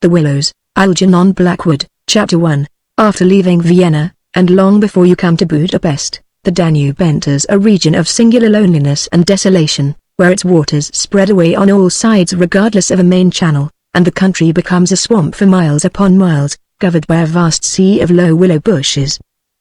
The Willows, Algernon Blackwood, Chapter 1. After leaving Vienna, and long before you come to Budapest, the Danube enters a region of singular loneliness and desolation, where its waters spread away on all sides regardless of a main channel, and the country becomes a swamp for miles upon miles, covered by a vast sea of low willow bushes.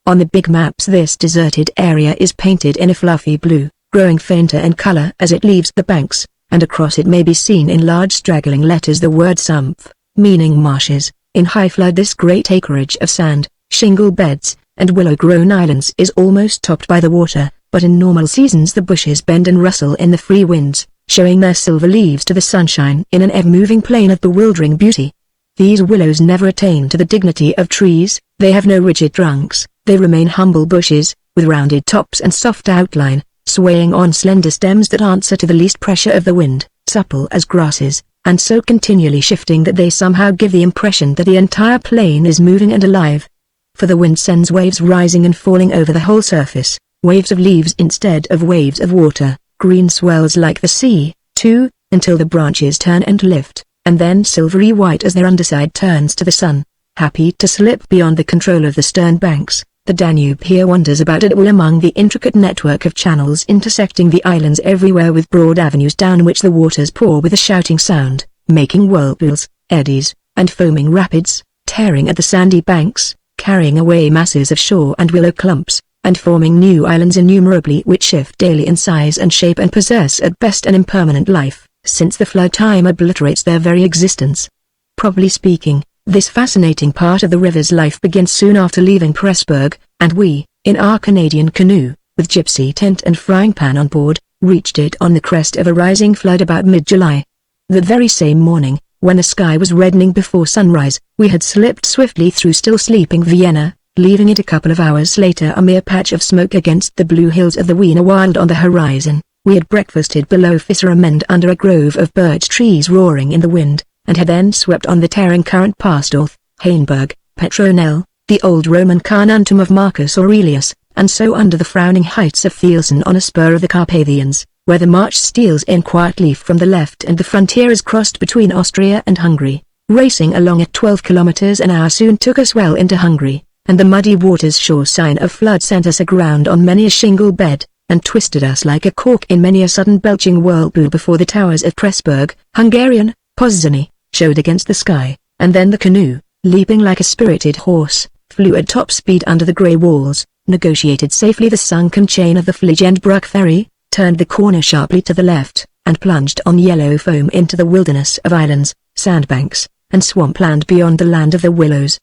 On the big maps this deserted area is painted in a fluffy blue, growing fainter in color as it leaves the banks, and across it may be seen in large straggling letters the word Sumpf, meaning marshes. In high flood this great acreage of sand, shingle beds, and willow-grown islands is almost topped by the water, but in normal seasons the bushes bend and rustle in the free winds, showing their silver leaves to the sunshine in an ever-moving plain of bewildering beauty. These willows never attain to the dignity of trees, they have no rigid trunks, they remain humble bushes, with rounded tops and soft outline, swaying on slender stems that answer to the least pressure of the wind, supple as grasses, and so continually shifting that they somehow give the impression that the entire plain is moving and alive. For the wind sends waves rising and falling over the whole surface, waves of leaves instead of waves of water, green swells like the sea, too, until the branches turn and lift, and then silvery white as their underside turns to the sun. Happy to slip beyond the control of the stern banks, the Danube here wanders about at will among the intricate network of channels intersecting the islands everywhere with broad avenues down which the waters pour with a shouting sound, making whirlpools, eddies, and foaming rapids, tearing at the sandy banks, carrying away masses of shore and willow clumps, and forming new islands innumerably which shift daily in size and shape and possess at best an impermanent life, since the flood time obliterates their very existence. Properly speaking, this fascinating part of the river's life begins soon after leaving Pressburg, and we, in our Canadian canoe, with gypsy tent and frying pan on board, reached it on the crest of a rising flood about mid-July. That very same morning, when the sky was reddening before sunrise, we had slipped swiftly through still sleeping Vienna, leaving it a couple of hours later a mere patch of smoke against the blue hills of the Wienerwald on the horizon. We had breakfasted below Fisseramend under a grove of birch trees roaring in the wind, and had then swept on the tearing current past Orth, Hainburg, Petronell, the old Roman Carnuntum of Marcus Aurelius, and so under the frowning heights of Thielsen on a spur of the Carpathians, where the march steals in quietly from the left and the frontier is crossed between Austria and Hungary. Racing along at 12 kilometers an hour soon took us well into Hungary, and the muddy waters sure sign of flood sent us aground on many a shingle bed, and twisted us like a cork in many a sudden belching whirlpool before the towers of Pressburg, Hungarian, Pozzani, showed against the sky, and then the canoe, leaping like a spirited horse, flew at top speed under the grey walls, negotiated safely the sunken chain of the Fligenbruck ferry, turned the corner sharply to the left, and plunged on yellow foam into the wilderness of islands, sandbanks, and swampland beyond the land of the Willows.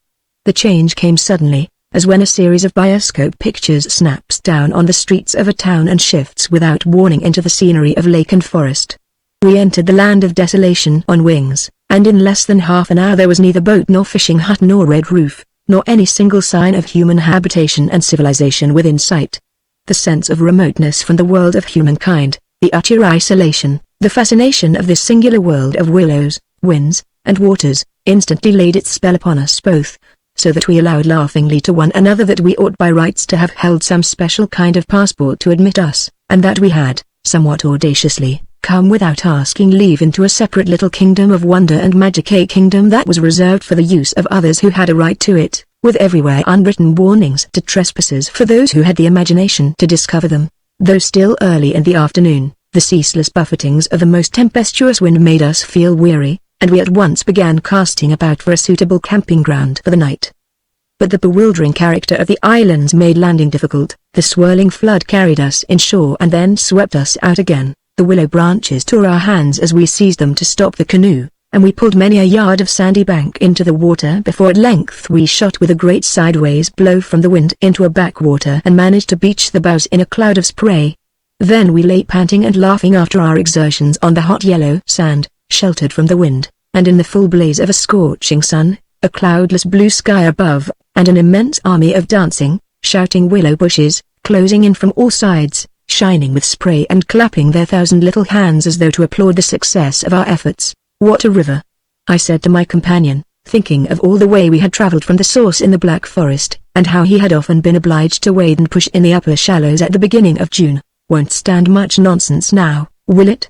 The change came suddenly, as when a series of bioscope pictures snaps down on the streets of a town and shifts without warning into the scenery of lake and forest. We entered the land of desolation on wings, and in less than half an hour there was neither boat nor fishing hut nor red roof, nor any single sign of human habitation and civilization within sight. The sense of remoteness from the world of humankind, the utter isolation, the fascination of this singular world of willows, winds, and waters, instantly laid its spell upon us both, so that we allowed laughingly to one another that we ought by rights to have held some special kind of passport to admit us, and that we had, somewhat audaciously, come without asking leave into a separate little kingdom of wonder and magic, a kingdom that was reserved for the use of others who had a right to it, with everywhere unwritten warnings to trespassers for those who had the imagination to discover them. Though still early in the afternoon, the ceaseless buffetings of the most tempestuous wind made us feel weary, and we at once began casting about for a suitable camping ground for the night. But the bewildering character of the islands made landing difficult. The swirling flood carried us inshore and then swept us out again. The willow branches tore our hands as we seized them to stop the canoe, and we pulled many a yard of sandy bank into the water before at length we shot with a great sideways blow from the wind into a backwater and managed to beach the bows in a cloud of spray. Then we lay panting and laughing after our exertions on the hot yellow sand, sheltered from the wind, and in the full blaze of a scorching sun, a cloudless blue sky above, and an immense army of dancing, shouting willow bushes, closing in from all sides, shining with spray and clapping their 1,000 little hands as though to applaud the success of our efforts. "What a river!" I said to my companion, thinking of all the way we had travelled from the source in the Black Forest, and how he had often been obliged to wade and push in the upper shallows at the beginning of June. "Won't stand much nonsense now, will it?"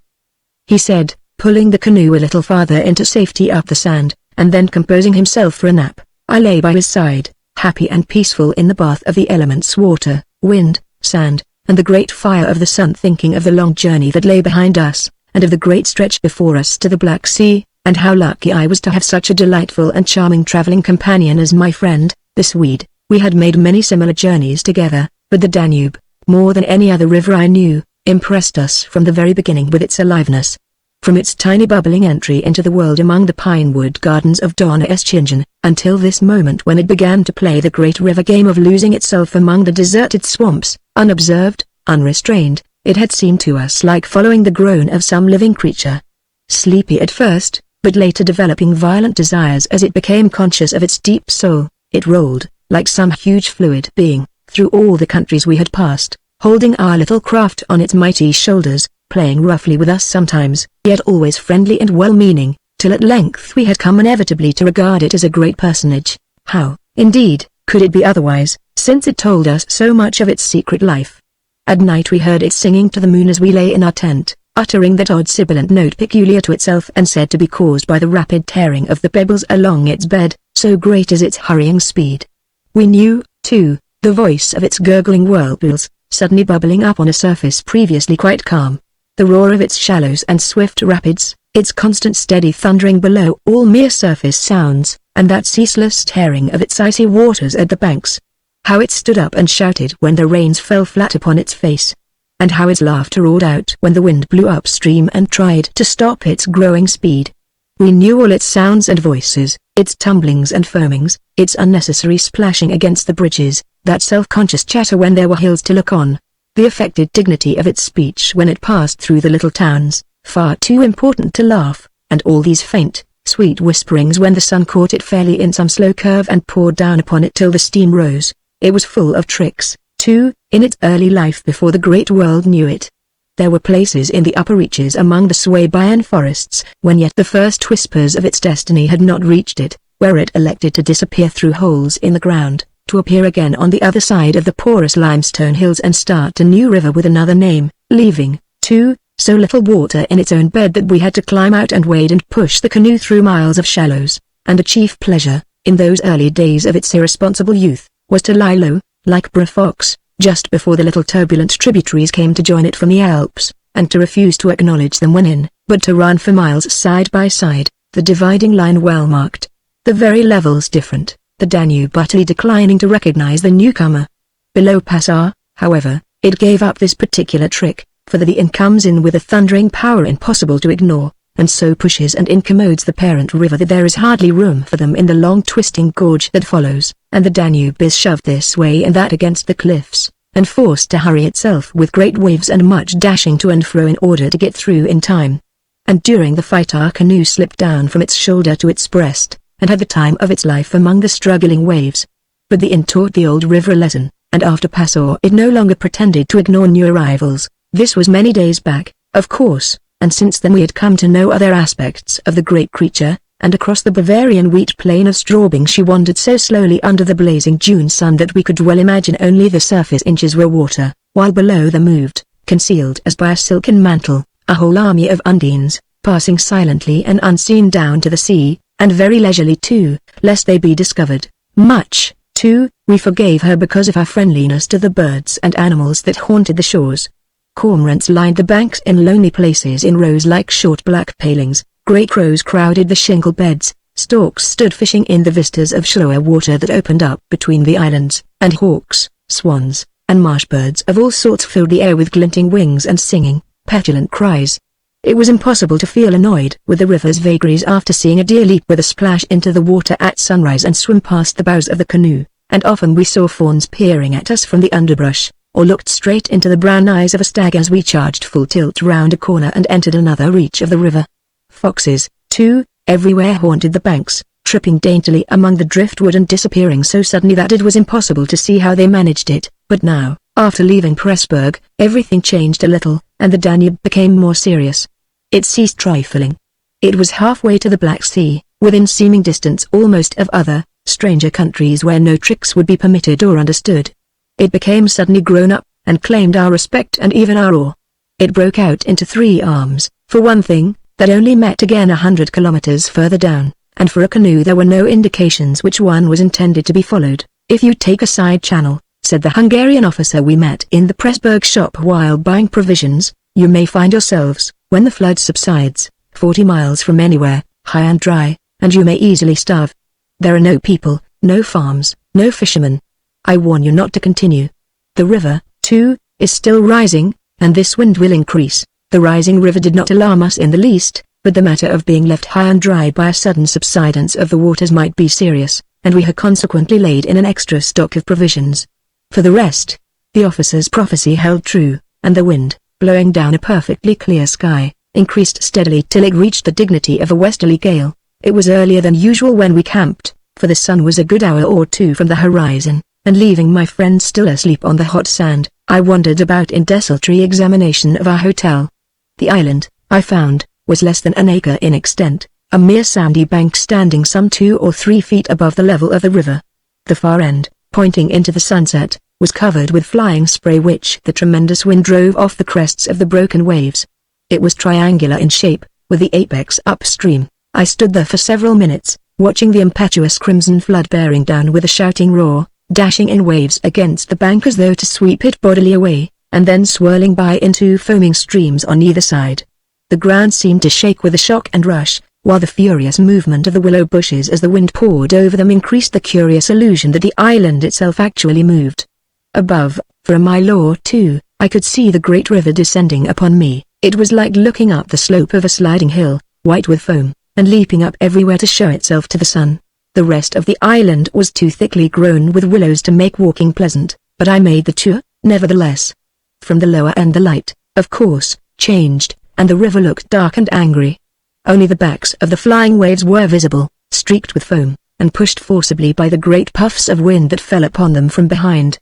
he said, pulling the canoe a little farther into safety up the sand, and then composing himself for a nap, I lay by his side, happy and peaceful in the bath of the elements water, wind, sand, and the great fire of the sun, thinking of the long journey that lay behind us, and of the great stretch before us to the Black Sea, and how lucky I was to have such a delightful and charming traveling companion as my friend, the Swede. We had made many similar journeys together, but the Danube, more than any other river I knew, impressed us from the very beginning with its aliveness. From its tiny bubbling entry into the world among the pinewood gardens of Donaueschingen, until this moment when it began to play the great river game of losing itself among the deserted swamps, unobserved, unrestrained, it had seemed to us like following the groan of some living creature. Sleepy at first, but later developing violent desires as it became conscious of its deep soul, it rolled, like some huge fluid being, through all the countries we had passed, holding our little craft on its mighty shoulders, playing roughly with us sometimes, yet always friendly and well-meaning, till at length we had come inevitably to regard it as a great personage. How, indeed, could it be otherwise, since it told us so much of its secret life? At night we heard it singing to the moon as we lay in our tent, uttering that odd sibilant note peculiar to itself and said to be caused by the rapid tearing of the pebbles along its bed, so great is its hurrying speed. We knew, too, the voice of its gurgling whirlpools, suddenly bubbling up on a surface previously quite calm. The roar of its shallows and swift rapids, its constant steady thundering below, all mere surface sounds, and that ceaseless tearing of its icy waters at the banks. How it stood up and shouted when the rains fell flat upon its face. And how its laughter roared out when the wind blew upstream and tried to stop its growing speed. We knew all its sounds and voices, its tumblings and foamings, its unnecessary splashing against the bridges, that self-conscious chatter when there were hills to look on, the affected dignity of its speech when it passed through the little towns, far too important to laugh, and all these faint, sweet whisperings when the sun caught it fairly in some slow curve and poured down upon it till the steam rose. It was full of tricks, too, in its early life before the great world knew it. There were places in the upper reaches among the Swabian forests, when yet the first whispers of its destiny had not reached it, where it elected to disappear through holes in the ground, to appear again on the other side of the porous limestone hills and start a new river with another name, leaving, too, so little water in its own bed that we had to climb out and wade and push the canoe through miles of shallows, and a chief pleasure, in those early days of its irresponsible youth, was to lie low, like Fox, just before the little turbulent tributaries came to join it from the Alps, and to refuse to acknowledge them when in, but to run for miles side by side, the dividing line well marked, the very levels different, the Danube utterly declining to recognize the newcomer. Below Passau, however, it gave up this particular trick, for the Rhine comes in with a thundering power impossible to ignore, and so pushes and incommodes the parent river that there is hardly room for them in the long twisting gorge that follows, and the Danube is shoved this way and that against the cliffs, and forced to hurry itself with great waves and much dashing to and fro in order to get through in time. And during the fight our canoe slipped down from its shoulder to its breast, and had the time of its life among the struggling waves. But the inn taught the old river a lesson, and after Passau it no longer pretended to ignore new arrivals. This was many days back, of course, and since then we had come to know other aspects of the great creature, and across the Bavarian wheat plain of Straubing she wandered so slowly under the blazing June sun that we could well imagine only the surface inches were water, while below there moved, concealed as by a silken mantle, a whole army of undines, passing silently and unseen down to the sea, and very leisurely too, lest they be discovered. Much, too, we forgave her because of her friendliness to the birds and animals that haunted the shores. Cormorants lined the banks in lonely places in rows like short black palings, grey crows crowded the shingle beds, storks stood fishing in the vistas of shallower water that opened up between the islands, and hawks, swans, and marsh birds of all sorts filled the air with glinting wings and singing, petulant cries. It was impossible to feel annoyed with the river's vagaries after seeing a deer leap with a splash into the water at sunrise and swim past the bows of the canoe, and often we saw fawns peering at us from the underbrush, or looked straight into the brown eyes of a stag as we charged full tilt round a corner and entered another reach of the river. Foxes, too, everywhere haunted the banks, tripping daintily among the driftwood and disappearing so suddenly that it was impossible to see how they managed it. But now, after leaving Pressburg, everything changed a little, and the Danube became more serious. It ceased trifling. It was halfway to the Black Sea, within seeming distance almost of other, stranger countries where no tricks would be permitted or understood. It became suddenly grown up, and claimed our respect and even our awe. It broke out into three arms, for one thing, that only met again 100 kilometers further down, and for a canoe there were no indications which one was intended to be followed. "If you take a side channel," said the Hungarian officer we met in the Pressburg shop while buying provisions, "you may find yourselves, when the flood subsides, 40 miles from anywhere, high and dry, and you may easily starve. There are no people, no farms, no fishermen. I warn you not to continue. The river, too, is still rising, and this wind will increase." The rising river did not alarm us in the least, but the matter of being left high and dry by a sudden subsidence of the waters might be serious, and we had consequently laid in an extra stock of provisions. For the rest, the officer's prophecy held true, and the wind, blowing down a perfectly clear sky, increased steadily till it reached the dignity of a westerly gale. It was earlier than usual when we camped, for the sun was a good hour or two from the horizon, and leaving my friend still asleep on the hot sand, I wandered about in desultory examination of our hotel. The island, I found, was less than an acre in extent, a mere sandy bank standing some 2 or 3 feet above the level of the river. The far end, pointing into the sunset, was covered with flying spray which the tremendous wind drove off the crests of the broken waves. It was triangular in shape, with the apex upstream. I stood there for several minutes, watching the impetuous crimson flood bearing down with a shouting roar, dashing in waves against the bank as though to sweep it bodily away, and then swirling by into foaming streams on either side. The ground seemed to shake with the shock and rush, while the furious movement of the willow bushes as the wind poured over them increased the curious illusion that the island itself actually moved. Above, for a mile or two, I could see the great river descending upon me. It was like looking up the slope of a sliding hill, white with foam, and leaping up everywhere to show itself to the sun. The rest of the island was too thickly grown with willows to make walking pleasant, but I made the tour, nevertheless. From the lower end the light, of course, changed, and the river looked dark and angry. Only the backs of the flying waves were visible, streaked with foam, and pushed forcibly by the great puffs of wind that fell upon them from behind.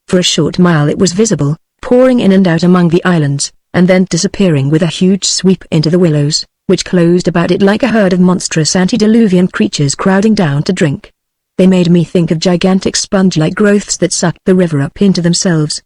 For a short mile it was visible, pouring in and out among the islands, and then disappearing with a huge sweep into the willows, which closed about it like a herd of monstrous antediluvian creatures crowding down to drink. They made me think of gigantic sponge-like growths that sucked the river up into themselves.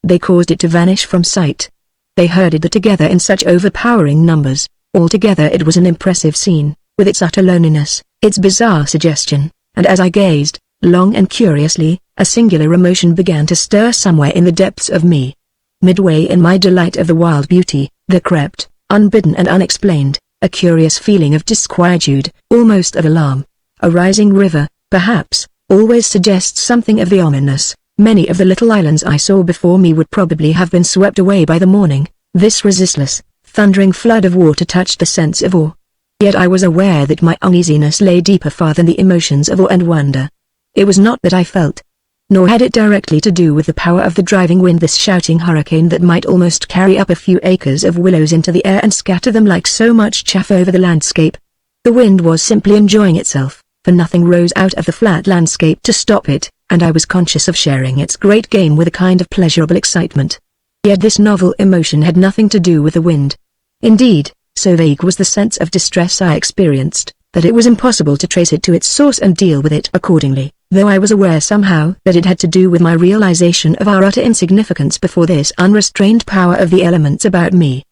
They caused it to vanish from sight. They herded it together in such overpowering numbers. Altogether it was an impressive scene, with its utter loneliness, its bizarre suggestion, and as I gazed, long and curiously, a singular emotion began to stir somewhere in the depths of me. Midway in my delight of the wild beauty, there crept, unbidden and unexplained, a curious feeling of disquietude, almost of alarm. A rising river, perhaps, always suggests something of the ominous. Many of the little islands I saw before me would probably have been swept away by the morning. This resistless, thundering flood of water touched the sense of awe. Yet I was aware that my uneasiness lay deeper far than the emotions of awe and wonder. It was not that I felt, nor had it directly to do with the power of the driving wind, this shouting hurricane that might almost carry up a few acres of willows into the air and scatter them like so much chaff over the landscape. The wind was simply enjoying itself, for nothing rose out of the flat landscape to stop it, and I was conscious of sharing its great game with a kind of pleasurable excitement. Yet this novel emotion had nothing to do with the wind. Indeed, so vague was the sense of distress I experienced, that it was impossible to trace it to its source and deal with it accordingly, though I was aware somehow that it had to do with my realization of our utter insignificance before this unrestrained power of the elements about me.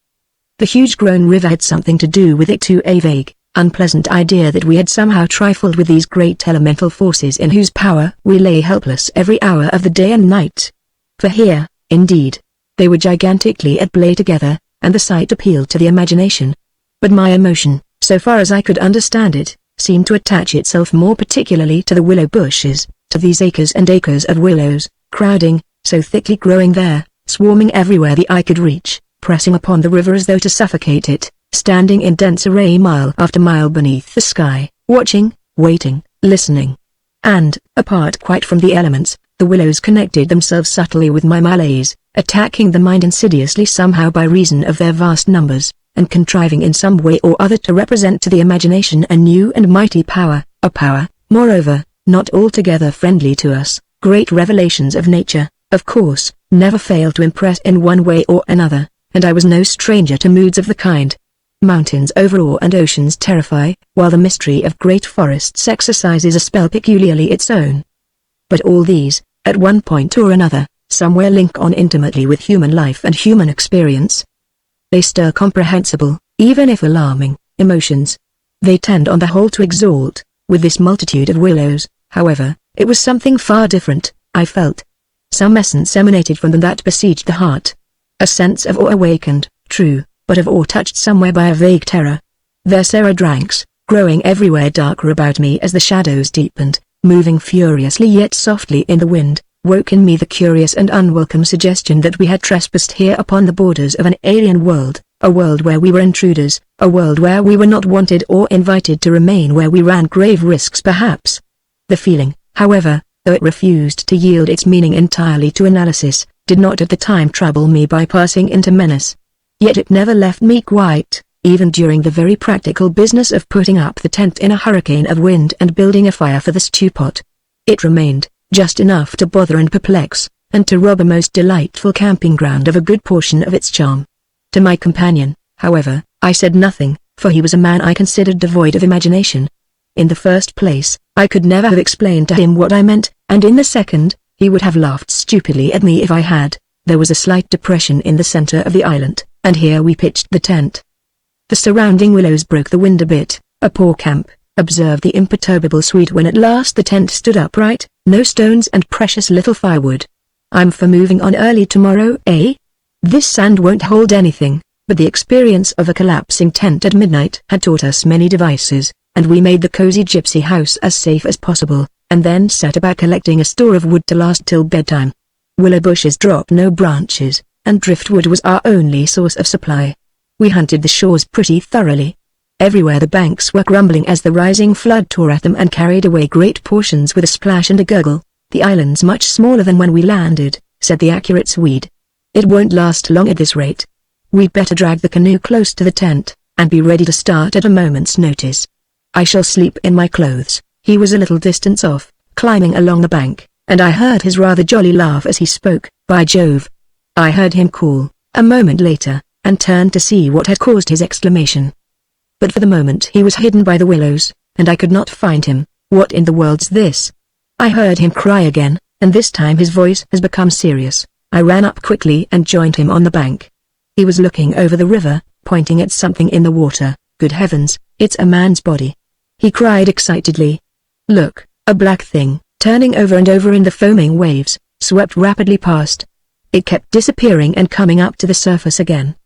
The huge grown river had something to do with it too, a vague, unpleasant idea that we had somehow trifled with these great elemental forces in whose power we lay helpless every hour of the day and night. For here, indeed, they were gigantically at play together, and the sight appealed to the imagination. But my emotion, so far as I could understand it, seemed to attach itself more particularly to the willow bushes, to these acres and acres of willows, crowding, so thickly growing there, swarming everywhere the eye could reach, pressing upon the river as though to suffocate it, standing in dense array mile after mile beneath the sky, watching, waiting, listening. And, apart quite from the elements, the willows connected themselves subtly with my malaise, attacking the mind insidiously somehow by reason of their vast numbers, and contriving in some way or other to represent to the imagination a new and mighty power, a power, moreover, not altogether friendly to us. Great revelations of nature, of course, never fail to impress in one way or another, and I was no stranger to moods of the kind. Mountains overawe and oceans terrify, while the mystery of great forests exercises a spell peculiarly its own. But all these, at one point or another, somewhere link on intimately with human life and human experience. They stir comprehensible, even if alarming, emotions. They tend on the whole to exalt, With this multitude of willows, however, it was something far different, I felt. Some essence emanated from them that besieged the heart. A sense of awe awakened, true, but of awe touched somewhere by a vague terror. Their serra ranks, growing everywhere darker about me as the shadows deepened, moving furiously yet softly in the wind, woke in me the curious and unwelcome suggestion that we had trespassed here upon the borders of an alien world, a world where we were intruders, a world where we were not wanted or invited to remain, where we ran grave risks perhaps. The feeling, however, though it refused to yield its meaning entirely to analysis, did not at the time trouble me by passing into menace. Yet it never left me quite, even during the very practical business of putting up the tent in a hurricane of wind and building a fire for the stew pot. It remained, just enough to bother and perplex, and to rob a most delightful camping ground of a good portion of its charm. To my companion, however, I said nothing, for he was a man I considered devoid of imagination. In the first place, I could never have explained to him what I meant, and in the second, he would have laughed stupidly at me if I had. There was a slight depression in the center of the island, and here we pitched the tent. The surrounding willows broke the wind a bit. A poor camp, observed the imperturbable Swede when at last the tent stood upright, no stones and precious little firewood. I'm for moving on early tomorrow, eh? This sand won't hold anything, but the experience of a collapsing tent at midnight had taught us many devices, and we made the cozy gypsy house as safe as possible, and then set about collecting a store of wood to last till bedtime. Willow bushes drop no branches, and driftwood was our only source of supply. We hunted the shores pretty thoroughly. Everywhere the banks were crumbling as the rising flood tore at them and carried away great portions with a splash and a gurgle. The island's much smaller than when we landed, said the accurate Swede. It won't last long at this rate. We'd better drag the canoe close to the tent, and be ready to start at a moment's notice. I shall sleep in my clothes. He was a little distance off, climbing along the bank, and I heard his rather jolly laugh as he spoke. By Jove! I heard him call, a moment later, and turned to see what had caused his exclamation. But for the moment he was hidden by the willows, and I could not find him. What in the world's this? I heard him cry again, and this time his voice has become serious. I ran up quickly and joined him on the bank. He was looking over the river, pointing at something in the water. Good heavens, it's a man's body! He cried excitedly. Look, a black thing, turning over and over in the foaming waves, swept rapidly past. It kept disappearing and coming up to the surface again.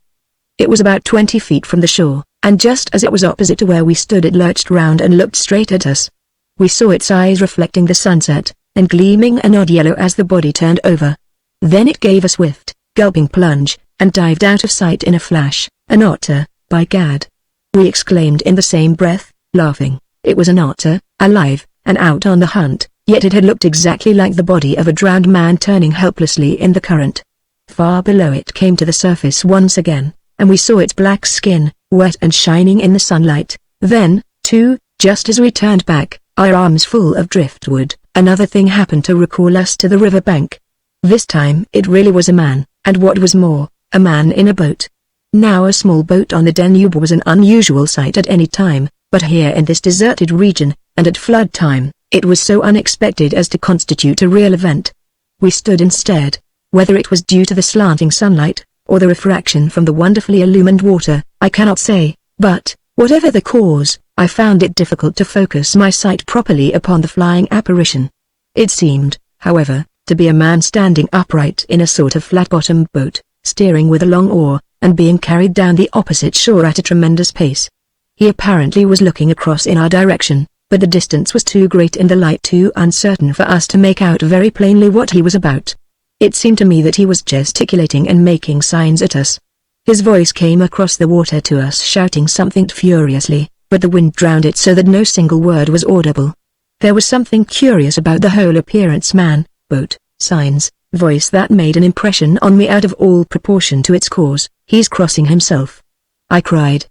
It was about 20 feet from the shore, and just as it was opposite to where we stood it lurched round and looked straight at us. We saw its eyes reflecting the sunset, and gleaming an odd yellow as the body turned over. Then it gave a swift, gulping plunge, and dived out of sight in a flash. An otter, by gad! We exclaimed in the same breath, laughing. It was an otter, alive, and out on the hunt, yet it had looked exactly like the body of a drowned man turning helplessly in the current. Far below it came to the surface once again, and we saw its black skin, wet and shining in the sunlight. Then, too, just as we turned back, our arms full of driftwood, another thing happened to recall us to the river bank. This time it really was a man, and what was more, a man in a boat. Now a small boat on the Danube was an unusual sight at any time, but here in this deserted region, and at flood time, it was so unexpected as to constitute a real event. We stood and stared. Whether it was due to the slanting sunlight, or the refraction from the wonderfully illumined water, I cannot say, but, whatever the cause, I found it difficult to focus my sight properly upon the flying apparition. It seemed, however, to be a man standing upright in a sort of flat-bottomed boat, steering with a long oar, and being carried down the opposite shore at a tremendous pace. He apparently was looking across in our direction, but the distance was too great and the light too uncertain for us to make out very plainly what he was about. It seemed to me that he was gesticulating and making signs at us. His voice came across the water to us shouting something furiously, but the wind drowned it so that no single word was audible. There was something curious about the whole appearance, man, boat, signs, voice that made an impression on me out of all proportion to its cause. He's crossing himself, I cried.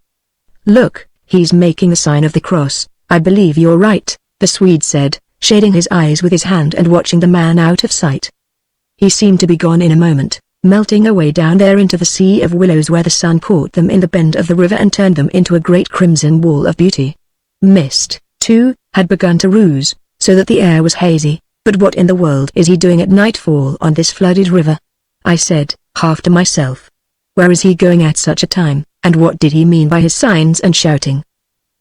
Look, he's making the sign of the cross. I believe you're right, the Swede said, shading his eyes with his hand and watching the man out of sight. He seemed to be gone in a moment, melting away down there into the sea of willows where the sun caught them in the bend of the river and turned them into a great crimson wall of beauty. Mist, too, had begun to ruse, so that the air was hazy. But what in the world is he doing at nightfall on this flooded river? I said, half to myself. Where is he going at such a time, and what did he mean by his signs and shouting?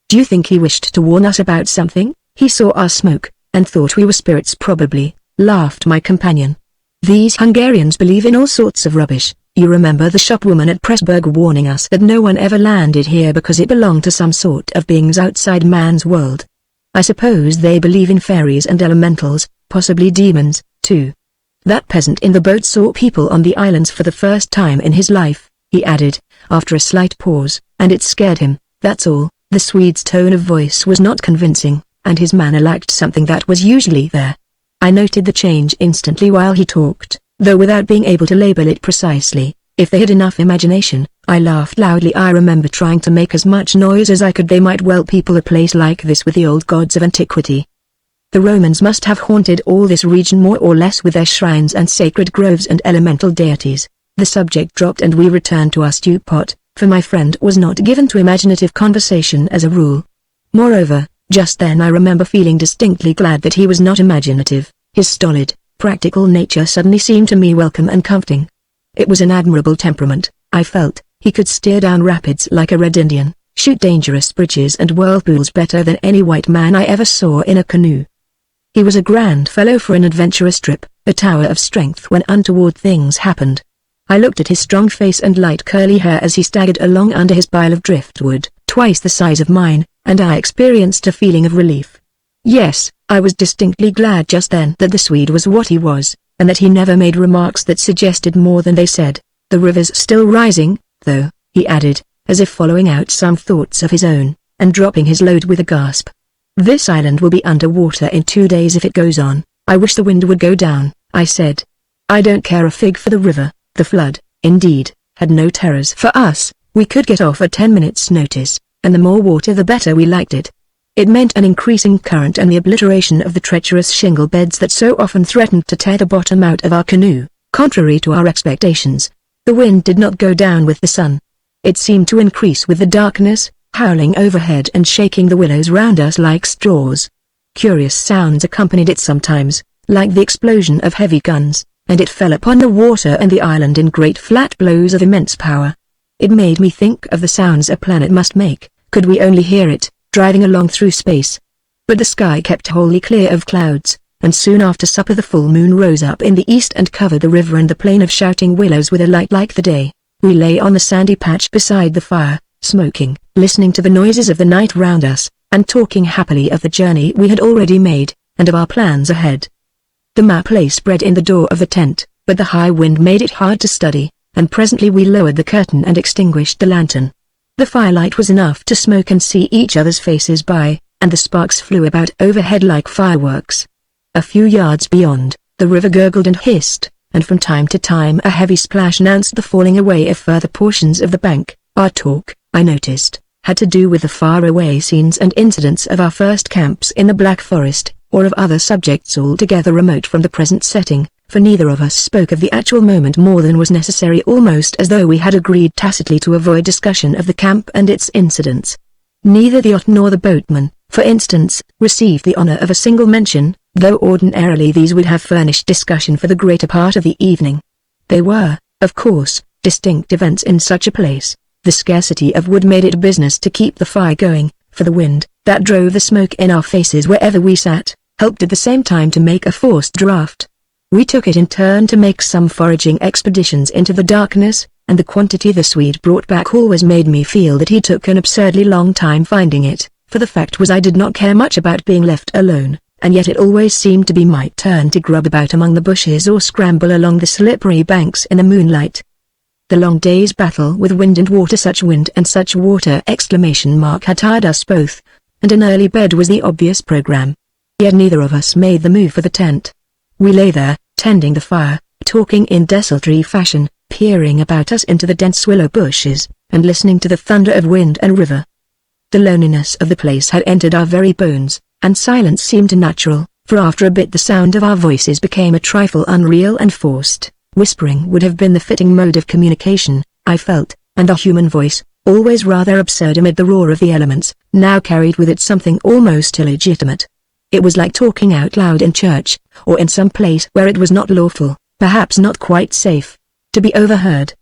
Do you think he wished to warn us about something? He saw our smoke, and thought we were spirits probably, laughed my companion. These Hungarians believe in all sorts of rubbish. You remember the shopwoman at Pressburg warning us that no one ever landed here because it belonged to some sort of beings outside man's world. I suppose they believe in fairies and elementals, possibly demons, too. That peasant in the boat saw people on the islands for the first time in his life, he added, after a slight pause, and it scared him, that's all. The Swede's tone of voice was not convincing, and his manner lacked something that was usually there. I noted the change instantly while he talked, though without being able to label it precisely. If they had enough imagination, I laughed loudly. I remember trying to make as much noise as I could. They might well people a place like this with the old gods of antiquity. The Romans must have haunted all this region more or less with their shrines and sacred groves and elemental deities. The subject dropped and we returned to our stew pot, for my friend was not given to imaginative conversation as a rule. Moreover, just then I remember feeling distinctly glad that he was not imaginative. His stolid, practical nature suddenly seemed to me welcome and comforting. It was an admirable temperament, I felt. He could steer down rapids like a Red Indian, shoot dangerous bridges and whirlpools better than any white man I ever saw in a canoe. He was a grand fellow for an adventurous trip, a tower of strength when untoward things happened. I looked at his strong face and light curly hair as he staggered along under his pile of driftwood, twice the size of mine, and I experienced a feeling of relief. Yes, I was distinctly glad just then that the Swede was what he was, and that he never made remarks that suggested more than they said. The river's still rising, though, he added, as if following out some thoughts of his own, and dropping his load with a gasp. This island will be under water in 2 days if it goes on. I wish the wind would go down, I said. I don't care a fig for the river. The flood, indeed, had no terrors for us. We could get off at 10 minutes' notice, and the more water the better. We liked it. It meant an increasing current and the obliteration of the treacherous shingle beds that so often threatened to tear the bottom out of our canoe. Contrary to our expectations, the wind did not go down with the sun. It seemed to increase with the darkness, howling overhead and shaking the willows round us like straws. Curious sounds accompanied it sometimes, like the explosion of heavy guns, and it fell upon the water and the island in great flat blows of immense power. It made me think of the sounds a planet must make, could we only hear it, driving along through space. But the sky kept wholly clear of clouds, and soon after supper the full moon rose up in the east and covered the river and the plain of shouting willows with a light like the day. We lay on the sandy patch beside the fire, smoking, listening to the noises of the night round us, and talking happily of the journey we had already made, and of our plans ahead. The map lay spread in the door of the tent, but the high wind made it hard to study, and presently we lowered the curtain and extinguished the lantern. The firelight was enough to smoke and see each other's faces by, and the sparks flew about overhead like fireworks. A few yards beyond, the river gurgled and hissed, and from time to time a heavy splash announced the falling away of further portions of the bank. Our talk, I noticed, had to do with the far-away scenes and incidents of our first camps in the Black Forest, or of other subjects altogether remote from the present setting, for neither of us spoke of the actual moment more than was necessary, almost as though we had agreed tacitly to avoid discussion of the camp and its incidents. Neither the yacht nor the boatman, for instance, received the honor of a single mention, though ordinarily these would have furnished discussion for the greater part of the evening. They were, of course, distinct events in such a place. The scarcity of wood made it business to keep the fire going, for the wind, that drove the smoke in our faces wherever we sat, helped at the same time to make a forced draught. We took it in turn to make some foraging expeditions into the darkness, and the quantity the Swede brought back always made me feel that he took an absurdly long time finding it, for the fact was I did not care much about being left alone, and yet it always seemed to be my turn to grub about among the bushes or scramble along the slippery banks in the moonlight. The long day's battle with wind and water, such wind and such water ! Had tired us both, and an early bed was the obvious program. Yet neither of us made the move for the tent. We lay there, tending the fire, talking in desultory fashion, peering about us into the dense willow bushes, and listening to the thunder of wind and river. The loneliness of the place had entered our very bones, and silence seemed natural, for after a bit the sound of our voices became a trifle unreal and forced. Whispering would have been the fitting mode of communication, I felt, and the human voice, always rather absurd amid the roar of the elements, now carried with it something almost illegitimate. It was like talking out loud in church, or in some place where it was not lawful, perhaps not quite safe, to be overheard.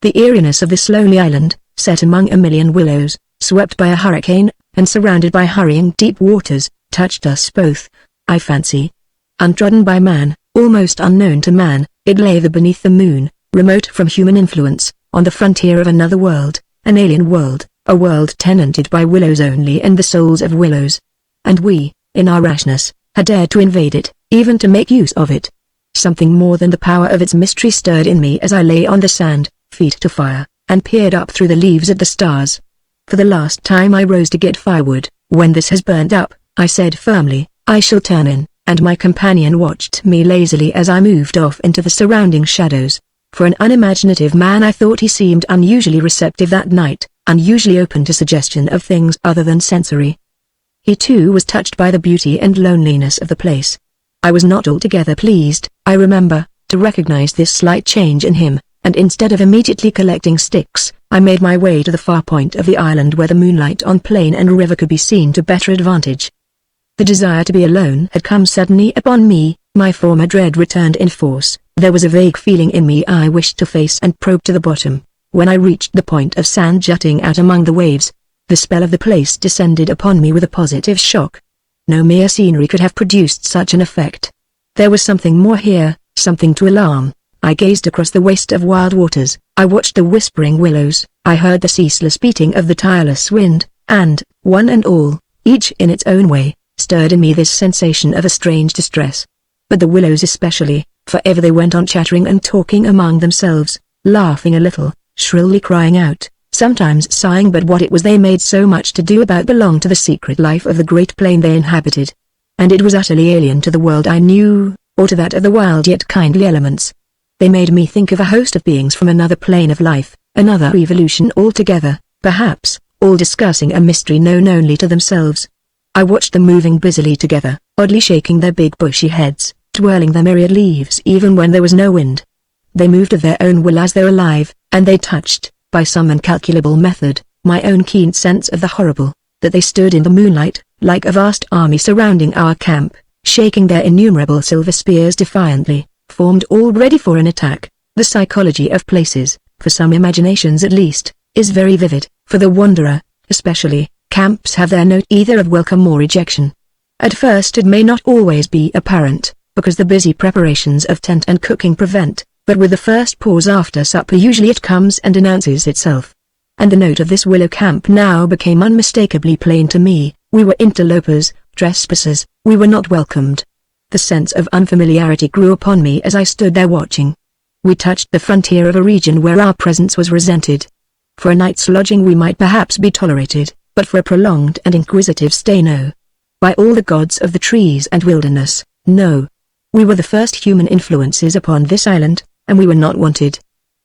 The eeriness of this lonely island, set among a million willows, swept by a hurricane, and surrounded by hurrying deep waters, touched us both, I fancy. Untrodden by man, almost unknown to man, it lay there beneath the moon, remote from human influence, on the frontier of another world, an alien world, a world tenanted by willows only and the souls of willows. And we, in our rashness, had dared to invade it, even to make use of it. Something more than the power of its mystery stirred in me as I lay on the sand, feet to fire, and peered up through the leaves at the stars. For the last time I rose to get firewood. When this has burnt up, I said firmly, I shall turn in, and my companion watched me lazily as I moved off into the surrounding shadows. For an unimaginative man, I thought he seemed unusually receptive that night, unusually open to suggestion of things other than sensory. He too was touched by the beauty and loneliness of the place. I was not altogether pleased, I remember, to recognize this slight change in him, and instead of immediately collecting sticks, I made my way to the far point of the island where the moonlight on plain and river could be seen to better advantage. The desire to be alone had come suddenly upon me, my former dread returned in force. There was a vague feeling in me I wished to face and probe to the bottom. When I reached the point of sand jutting out among the waves, the spell of the place descended upon me with a positive shock. No mere scenery could have produced such an effect. There was something more here, something to alarm. I gazed across the waste of wild waters, I watched the whispering willows, I heard the ceaseless beating of the tireless wind, and, one and all, each in its own way, stirred in me this sensation of a strange distress. But the willows especially, for ever they went on chattering and talking among themselves, laughing a little, shrilly crying out, sometimes sighing, but what it was they made so much to do about belonged to the secret life of the great plain they inhabited. And it was utterly alien to the world I knew, or to that of the wild yet kindly elements. They made me think of a host of beings from another plane of life, another evolution altogether, perhaps, all discussing a mystery known only to themselves. I watched them moving busily together, oddly shaking their big bushy heads, twirling their myriad leaves even when there was no wind. They moved of their own will as though alive, and they touched, by some incalculable method, my own keen sense of the horrible, that they stood in the moonlight, like a vast army surrounding our camp, shaking their innumerable silver spears defiantly, formed all ready for an attack. The psychology of places, for some imaginations at least, is very vivid. For the wanderer, especially, camps have their note either of welcome or rejection. At first it may not always be apparent, because the busy preparations of tent and cooking prevent, but with the first pause after supper usually it comes and announces itself. And the note of this willow camp now became unmistakably plain to me. We were interlopers, trespassers, we were not welcomed. The sense of unfamiliarity grew upon me as I stood there watching. We touched the frontier of a region where our presence was resented. For a night's lodging we might perhaps be tolerated, but for a prolonged and inquisitive stay no. By all the gods of the trees and wilderness, no. We were the first human influences upon this island, and we were not wanted.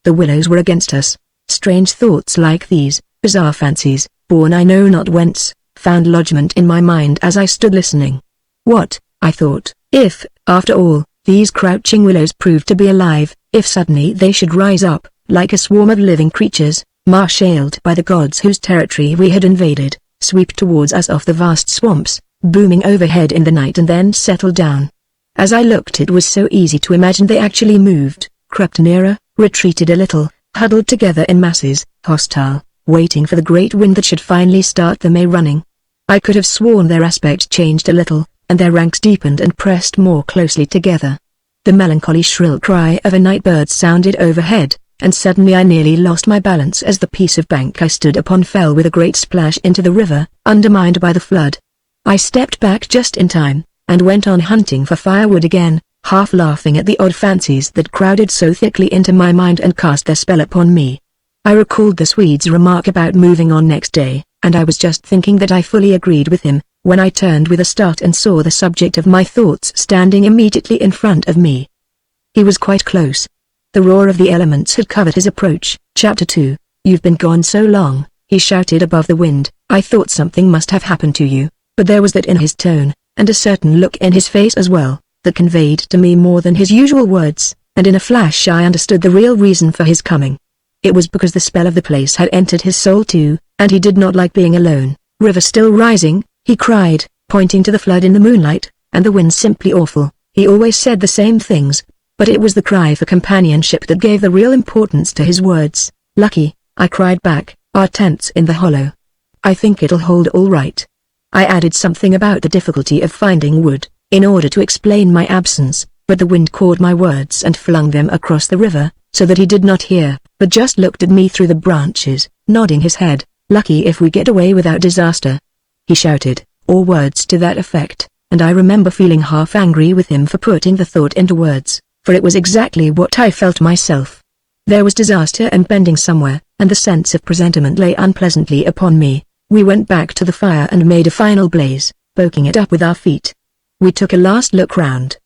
The willows were against us. Strange thoughts like these, bizarre fancies, born I know not whence, found lodgment in my mind as I stood listening. What, I thought, if, after all, these crouching willows proved to be alive, if suddenly they should rise up, like a swarm of living creatures, marshaled by the gods whose territory we had invaded, sweep towards us off the vast swamps, booming overhead in the night and then settle down. As I looked it was so easy to imagine they actually moved, crept nearer, retreated a little, huddled together in masses, hostile, waiting for the great wind that should finally start them a-running. I could have sworn their aspect changed a little, and their ranks deepened and pressed more closely together. The melancholy shrill cry of a night bird sounded overhead, and suddenly I nearly lost my balance as the piece of bank I stood upon fell with a great splash into the river, undermined by the flood. I stepped back just in time, and went on hunting for firewood again, half laughing at the odd fancies that crowded so thickly into my mind and cast their spell upon me. I recalled the Swede's remark about moving on next day, and I was just thinking that I fully agreed with him, when I turned with a start and saw the subject of my thoughts standing immediately in front of me. He was quite close. The roar of the elements had covered his approach. Chapter 2. You've been gone so long, he shouted above the wind. I thought something must have happened to you, but there was that in his tone, and a certain look in his face as well, that conveyed to me more than his usual words, and in a flash I understood the real reason for his coming. It was because the spell of the place had entered his soul too, and he did not like being alone. River still rising, he cried, pointing to the flood in the moonlight, and the wind simply awful. He always said the same things, but it was the cry for companionship that gave the real importance to his words. Lucky, I cried back, our tent's in the hollow. I think it'll hold all right. I added something about the difficulty of finding wood, in order to explain my absence, but the wind caught my words and flung them across the river, so that he did not hear, but just looked at me through the branches, nodding his head. "Lucky if we get away without disaster," he shouted, or words to that effect, and I remember feeling half angry with him for putting the thought into words, for it was exactly what I felt myself. There was disaster impending somewhere, and the sense of presentiment lay unpleasantly upon me. We went back to the fire and made a final blaze, poking it up with our feet. We took a last look round.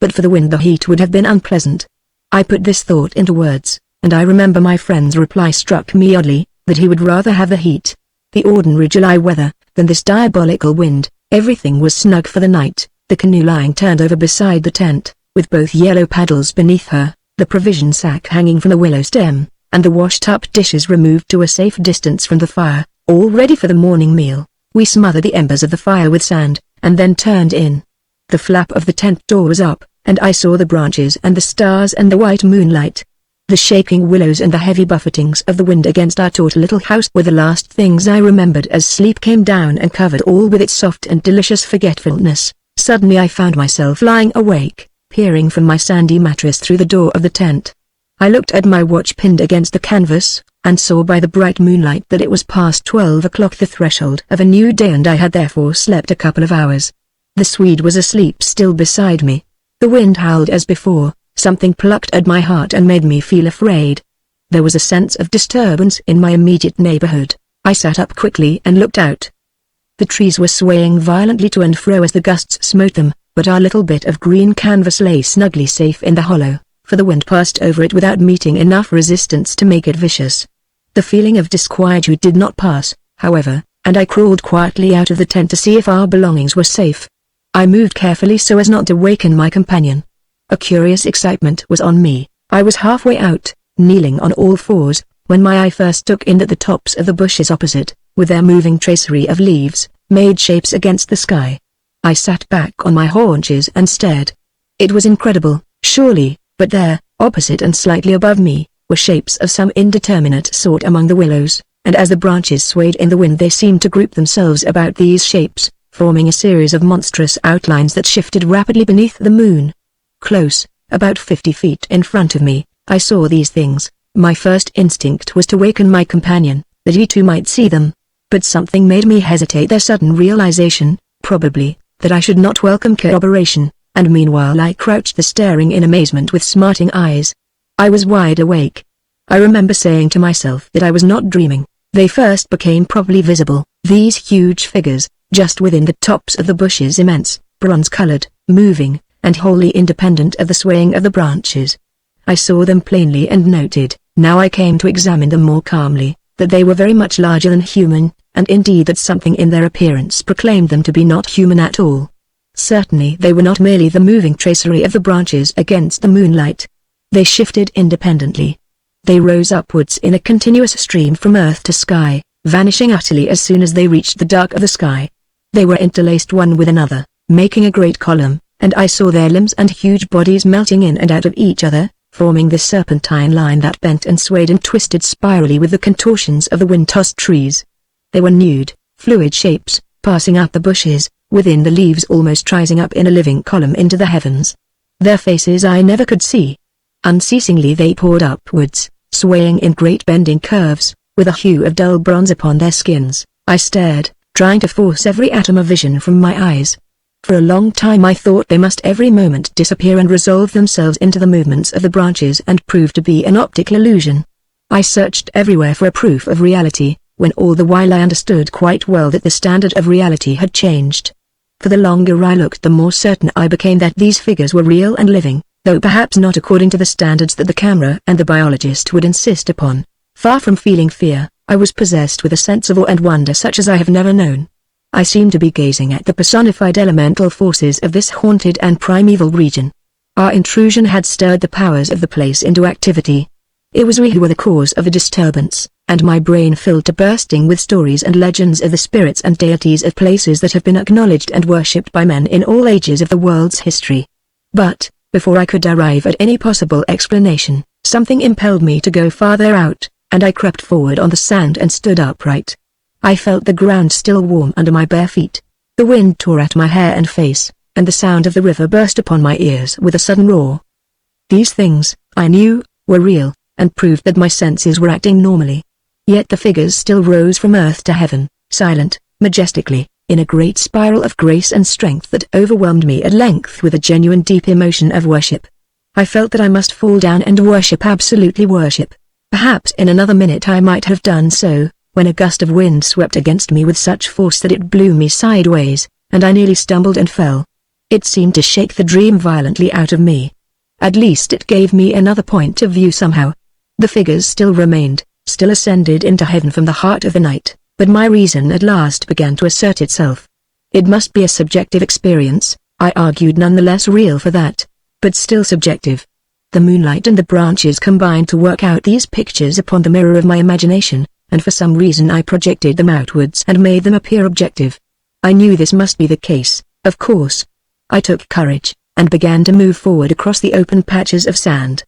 But for the wind the heat would have been unpleasant. I put this thought into words, and I remember my friend's reply struck me oddly, that he would rather have the heat, the ordinary July weather, than this diabolical wind. Everything was snug for the night, the canoe lying turned over beside the tent, with both yellow paddles beneath her, the provision sack hanging from the willow stem, and the washed-up dishes removed to a safe distance from the fire, all ready for the morning meal. We smothered the embers of the fire with sand, and then turned in. The flap of the tent door was up, and I saw the branches and the stars and the white moonlight. The shaking willows and the heavy buffetings of the wind against our taut little house were the last things I remembered as sleep came down and covered all with its soft and delicious forgetfulness. Suddenly I found myself lying awake, peering from my sandy mattress through the door of the tent. I looked at my watch pinned against the canvas, and saw by the bright moonlight that it was past 12 o'clock, the threshold of a new day, and I had therefore slept a couple of hours. The Swede was asleep still beside me. The wind howled as before. Something plucked at my heart and made me feel afraid. There was a sense of disturbance in my immediate neighborhood. I sat up quickly and looked out. The trees were swaying violently to and fro as the gusts smote them, but our little bit of green canvas lay snugly safe in the hollow, for the wind passed over it without meeting enough resistance to make it vicious. The feeling of disquietude did not pass, however, and I crawled quietly out of the tent to see if our belongings were safe. I moved carefully so as not to waken my companion. A curious excitement was on me. I was halfway out, kneeling on all fours, when my eye first took in that the tops of the bushes opposite, with their moving tracery of leaves, made shapes against the sky. I sat back on my haunches and stared. It was incredible, surely, but there, opposite and slightly above me, were shapes of some indeterminate sort among the willows, and as the branches swayed in the wind they seemed to group themselves about these shapes, forming a series of monstrous outlines that shifted rapidly beneath the moon. Close, about 50 feet in front of me, I saw these things. My first instinct was to waken my companion, that he too might see them. But something made me hesitate. Their sudden realization, probably, that I should not welcome corroboration, and meanwhile I crouched there staring in amazement with smarting eyes. I was wide awake. I remember saying to myself that I was not dreaming. They first became properly visible, these huge figures, just within the tops of the bushes, immense, bronze-colored, moving, and wholly independent of the swaying of the branches. I saw them plainly and noted, now I came to examine them more calmly, that they were very much larger than human, and indeed that something in their appearance proclaimed them to be not human at all. Certainly they were not merely the moving tracery of the branches against the moonlight. They shifted independently. They rose upwards in a continuous stream from earth to sky, vanishing utterly as soon as they reached the dark of the sky. They were interlaced one with another, making a great column, and I saw their limbs and huge bodies melting in and out of each other, forming this serpentine line that bent and swayed and twisted spirally with the contortions of the wind-tossed trees. They were nude, fluid shapes, passing up the bushes, within the leaves, almost rising up in a living column into the heavens. Their faces I never could see. Unceasingly they poured upwards, swaying in great bending curves, with a hue of dull bronze upon their skins. I stared, trying to force every atom of vision from my eyes. For a long time I thought they must every moment disappear and resolve themselves into the movements of the branches and prove to be an optical illusion. I searched everywhere for a proof of reality, when all the while I understood quite well that the standard of reality had changed. For the longer I looked the more certain I became that these figures were real and living, though perhaps not according to the standards that the camera and the biologist would insist upon. Far from feeling fear, I was possessed with a sense of awe and wonder such as I have never known. I seemed to be gazing at the personified elemental forces of this haunted and primeval region. Our intrusion had stirred the powers of the place into activity. It was we who were the cause of the disturbance, and my brain filled to bursting with stories and legends of the spirits and deities of places that have been acknowledged and worshipped by men in all ages of the world's history. But, before I could arrive at any possible explanation, something impelled me to go farther out, and I crept forward on the sand and stood upright. I felt the ground still warm under my bare feet. The wind tore at my hair and face, and the sound of the river burst upon my ears with a sudden roar. These things, I knew, were real, and proved that my senses were acting normally. Yet the figures still rose from earth to heaven, silent, majestically, in a great spiral of grace and strength that overwhelmed me at length with a genuine deep emotion of worship. I felt that I must fall down and worship, absolutely worship. Perhaps in another minute I might have done so, when a gust of wind swept against me with such force that it blew me sideways, and I nearly stumbled and fell. It seemed to shake the dream violently out of me. At least it gave me another point of view somehow. The figures still remained, still ascended into heaven from the heart of the night, but my reason at last began to assert itself. It must be a subjective experience, I argued, none the less real for that, but still subjective. The moonlight and the branches combined to work out these pictures upon the mirror of my imagination, and for some reason I projected them outwards and made them appear objective. I knew this must be the case, of course. I took courage, and began to move forward across the open patches of sand.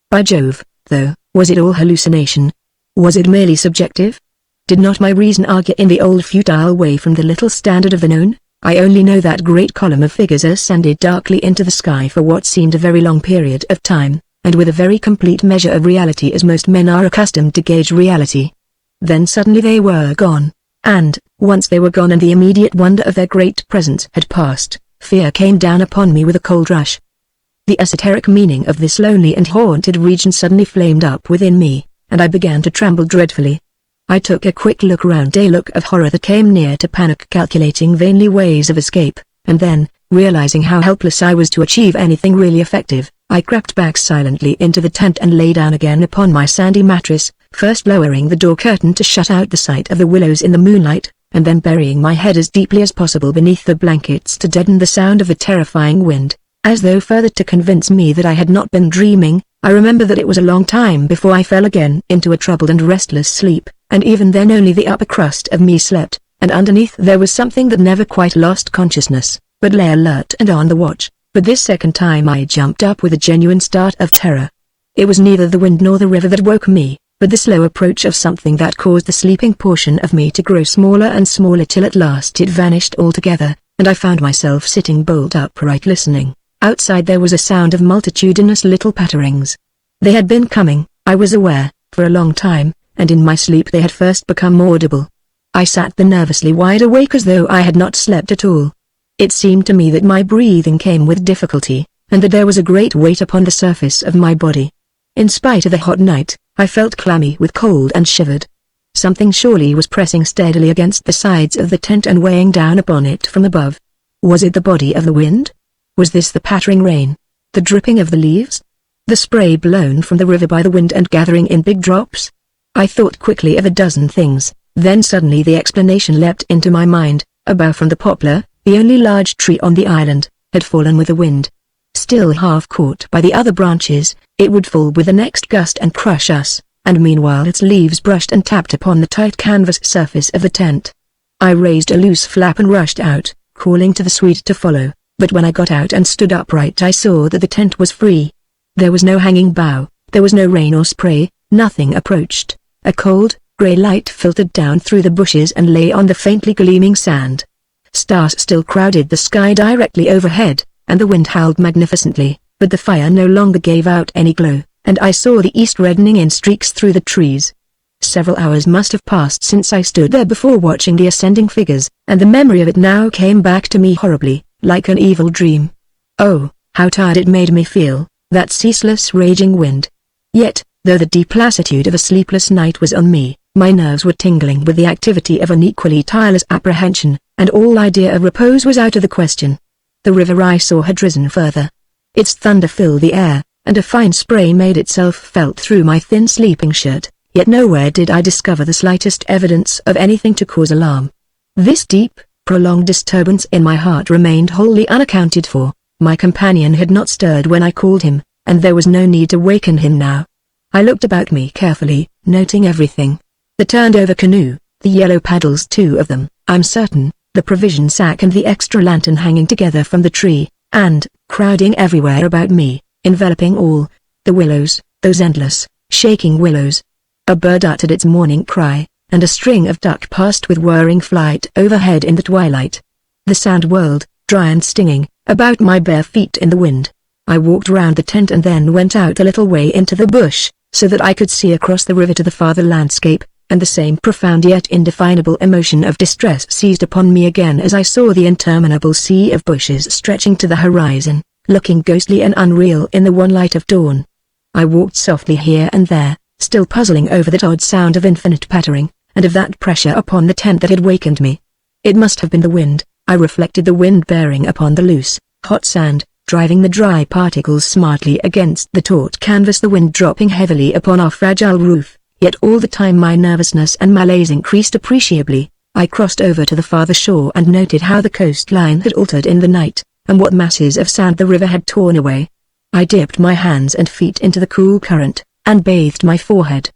By Jove, though, was it all hallucination? Was it merely subjective? Did not my reason argue in the old futile way from the little standard of the known? I only know that great column of figures ascended darkly into the sky for what seemed a very long period of time, and with a very complete measure of reality as most men are accustomed to gauge reality. Then suddenly they were gone, and, once they were gone and the immediate wonder of their great presence had passed, fear came down upon me with a cold rush. The esoteric meaning of this lonely and haunted region suddenly flamed up within me, and I began to tremble dreadfully. I took a quick look round, a look of horror that came near to panic, calculating vainly ways of escape, and then, realizing how helpless I was to achieve anything really effective, I crept back silently into the tent and lay down again upon my sandy mattress, first lowering the door curtain to shut out the sight of the willows in the moonlight, and then burying my head as deeply as possible beneath the blankets to deaden the sound of the terrifying wind, as though further to convince me that I had not been dreaming. I remember that it was a long time before I fell again into a troubled and restless sleep, and even then only the upper crust of me slept, and underneath there was something that never quite lost consciousness, but lay alert and on the watch. But this second time I jumped up with a genuine start of terror. It was neither the wind nor the river that woke me, but the slow approach of something that caused the sleeping portion of me to grow smaller and smaller till at last it vanished altogether, and I found myself sitting bolt upright listening. Outside there was a sound of multitudinous little patterings. They had been coming, I was aware, for a long time, and in my sleep they had first become audible. I sat there nervously wide awake as though I had not slept at all. It seemed to me that my breathing came with difficulty, and that there was a great weight upon the surface of my body. In spite of the hot night, I felt clammy with cold and shivered. Something surely was pressing steadily against the sides of the tent and weighing down upon it from above. Was it the body of the wind? Was this the pattering rain? The dripping of the leaves? The spray blown from the river by the wind and gathering in big drops? I thought quickly of a dozen things, then suddenly the explanation leapt into my mind. A bough from the poplar, the only large tree on the island, had fallen with the wind. Still half caught by the other branches, it would fall with the next gust and crush us, and meanwhile its leaves brushed and tapped upon the tight canvas surface of the tent. I raised a loose flap and rushed out, calling to the Swede to follow. But when I got out and stood upright I saw that the tent was free. There was no hanging bough, there was no rain or spray, nothing approached. A cold, grey light filtered down through the bushes and lay on the faintly gleaming sand. Stars still crowded the sky directly overhead, and the wind howled magnificently, but the fire no longer gave out any glow, and I saw the east reddening in streaks through the trees. Several hours must have passed since I stood there before watching the ascending figures, and the memory of it now came back to me horribly, like an evil dream. Oh, how tired it made me feel, that ceaseless raging wind. Yet, though the deep lassitude of a sleepless night was on me, my nerves were tingling with the activity of an equally tireless apprehension, and all idea of repose was out of the question. The river I saw had risen further. Its thunder filled the air, and a fine spray made itself felt through my thin sleeping shirt, yet nowhere did I discover the slightest evidence of anything to cause alarm. This deep, prolonged disturbance in my heart remained wholly unaccounted for. My companion had not stirred when I called him, and there was no need to waken him now. I looked about me carefully, noting everything. The turned-over canoe, the yellow paddles, 2 of them, I'm certain, the provision sack and the extra lantern hanging together from the tree, and, crowding everywhere about me, enveloping all, the willows, those endless, shaking willows. A bird uttered its morning cry, and a string of duck passed with whirring flight overhead in the twilight. The sand whirled, dry and stinging, about my bare feet in the wind. I walked round the tent and then went out a little way into the bush, so that I could see across the river to the farther landscape, and the same profound yet indefinable emotion of distress seized upon me again as I saw the interminable sea of bushes stretching to the horizon, looking ghostly and unreal in the one light of dawn. I walked softly here and there, still puzzling over that odd sound of infinite pattering, and of that pressure upon the tent that had wakened me. It must have been the wind, I reflected, the wind bearing upon the loose, hot sand, driving the dry particles smartly against the taut canvas, the wind dropping heavily upon our fragile roof. Yet all the time my nervousness and malaise increased appreciably. I crossed over to the farther shore and noted how the coastline had altered in the night, and what masses of sand the river had torn away. I dipped my hands and feet into the cool current, and bathed my forehead.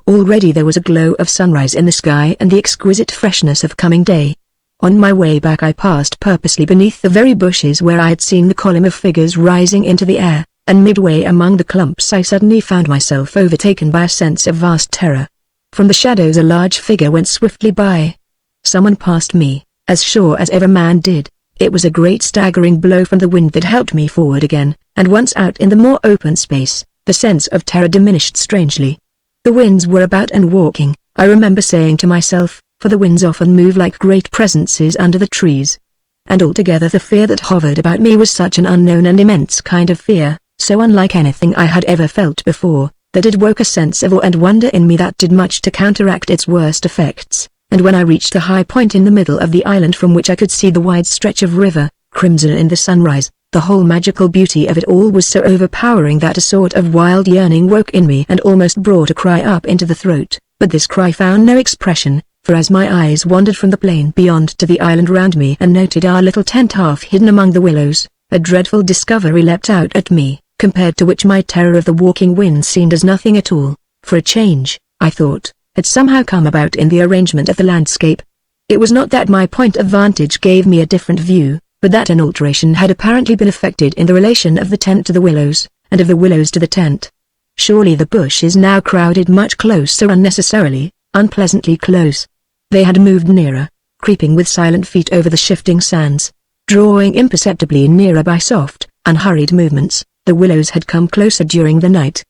Already there was a glow of sunrise in the sky and the exquisite freshness of coming day. On my way back I passed purposely beneath the very bushes where I had seen the column of figures rising into the air, and midway among the clumps I suddenly found myself overtaken by a sense of vast terror. From the shadows a large figure went swiftly by. Someone passed me, as sure as ever man did. It was a great staggering blow from the wind that helped me forward again, and once out in the more open space, the sense of terror diminished strangely. The winds were about and walking, I remember saying to myself, for the winds often move like great presences under the trees. And altogether the fear that hovered about me was such an unknown and immense kind of fear, so unlike anything I had ever felt before, that it woke a sense of awe and wonder in me that did much to counteract its worst effects. And when I reached a high point in the middle of the island from which I could see the wide stretch of river, crimson in the sunrise, the whole magical beauty of it all was so overpowering that a sort of wild yearning woke in me and almost brought a cry up into the throat, but this cry found no expression, for as my eyes wandered from the plain beyond to the island round me and noted our little tent half hidden among the willows, a dreadful discovery leapt out at me, compared to which my terror of the walking wind seemed as nothing at all. For a change, I thought, had somehow come about in the arrangement of the landscape. It was not that my point of vantage gave me a different view, but that an alteration had apparently been effected in the relation of the tent to the willows, and of the willows to the tent. Surely the bushes now crowded much closer unnecessarily, unpleasantly close. They had moved nearer, creeping with silent feet over the shifting sands, drawing imperceptibly nearer by soft, unhurried movements. The willows had come closer during the night.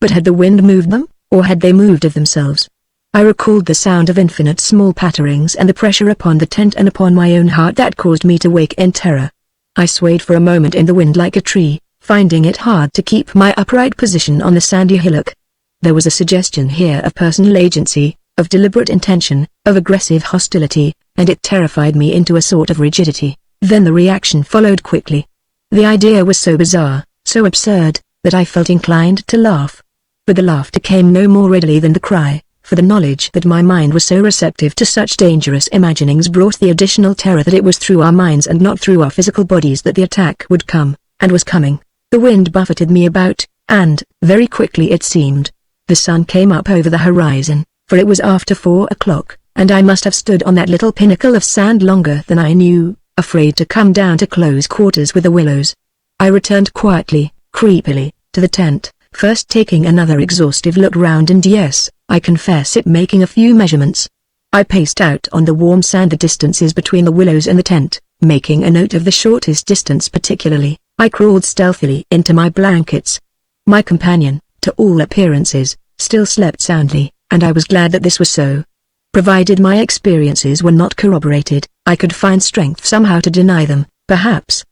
But had the wind moved them, or had they moved of themselves? I recalled the sound of infinite small patterings and the pressure upon the tent and upon my own heart that caused me to wake in terror. I swayed for a moment in the wind like a tree, finding it hard to keep my upright position on the sandy hillock. There was a suggestion here of personal agency, of deliberate intention, of aggressive hostility, and it terrified me into a sort of rigidity. Then the reaction followed quickly. The idea was so bizarre, so absurd, that I felt inclined to laugh. But the laughter came no more readily than the cry, for the knowledge that my mind was so receptive to such dangerous imaginings brought the additional terror that it was through our minds and not through our physical bodies that the attack would come, and was coming. The wind buffeted me about, and, very quickly it seemed, the sun came up over the horizon, for it was after 4 o'clock, and I must have stood on that little pinnacle of sand longer than I knew, afraid to come down to close quarters with the willows. I returned quietly, creepily, to the tent, first taking another exhaustive look round and yes, I confess it, making a few measurements. I paced out on the warm sand the distances between the willows and the tent, making a note of the shortest distance particularly. I crawled stealthily into my blankets. My companion, to all appearances, still slept soundly, and I was glad that this was so. Provided my experiences were not corroborated, I could find strength somehow to deny them, perhaps.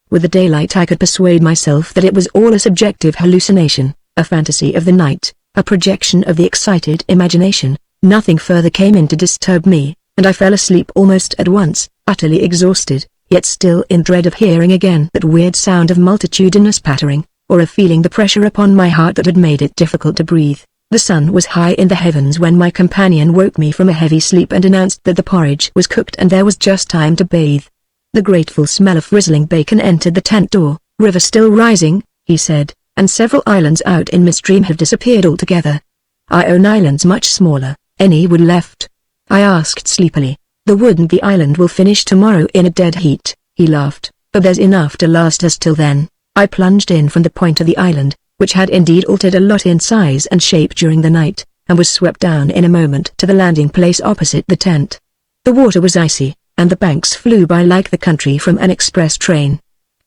With the daylight I could persuade myself that it was all a subjective hallucination, a fantasy of the night, a projection of the excited imagination. Nothing further came in to disturb me, and I fell asleep almost at once, utterly exhausted, yet still in dread of hearing again that weird sound of multitudinous pattering, or of feeling the pressure upon my heart that had made it difficult to breathe. The sun was high in the heavens when my companion woke me from a heavy sleep and announced that the porridge was cooked and there was just time to bathe. The grateful smell of frizzling bacon entered the tent door. "River still rising," he said, "and several islands out in midstream have disappeared altogether. Our own island's much smaller. Any wood left?" I asked sleepily. "The wood and the island will finish tomorrow in a dead heat," he laughed, "but there's enough to last us till then." I plunged in from the point of the island, which had indeed altered a lot in size and shape during the night, and was swept down in a moment to the landing place opposite the tent. The water was icy, and the banks flew by like the country from an express train.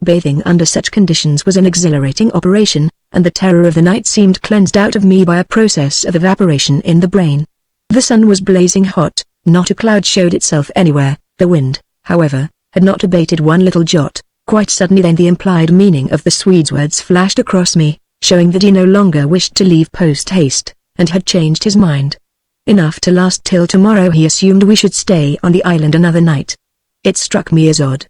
Bathing under such conditions was an exhilarating operation, and the terror of the night seemed cleansed out of me by a process of evaporation in the brain. The sun was blazing hot, not a cloud showed itself anywhere. The wind, however, had not abated one little jot. Quite suddenly then the implied meaning of the Swede's words flashed across me, showing that he no longer wished to leave post-haste, and had changed his mind. Enough to last till tomorrow, he assumed we should stay on the island another night. It struck me as odd.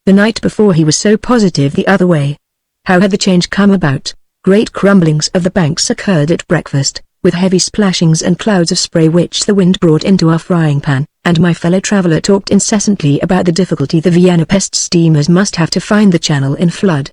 The night before he was so positive the other way. How had the change come about? Great crumblings of the banks occurred at breakfast, with heavy splashings and clouds of spray which the wind brought into our frying pan, and my fellow traveller talked incessantly about the difficulty the Vienna pest steamers must have to find the channel in flood.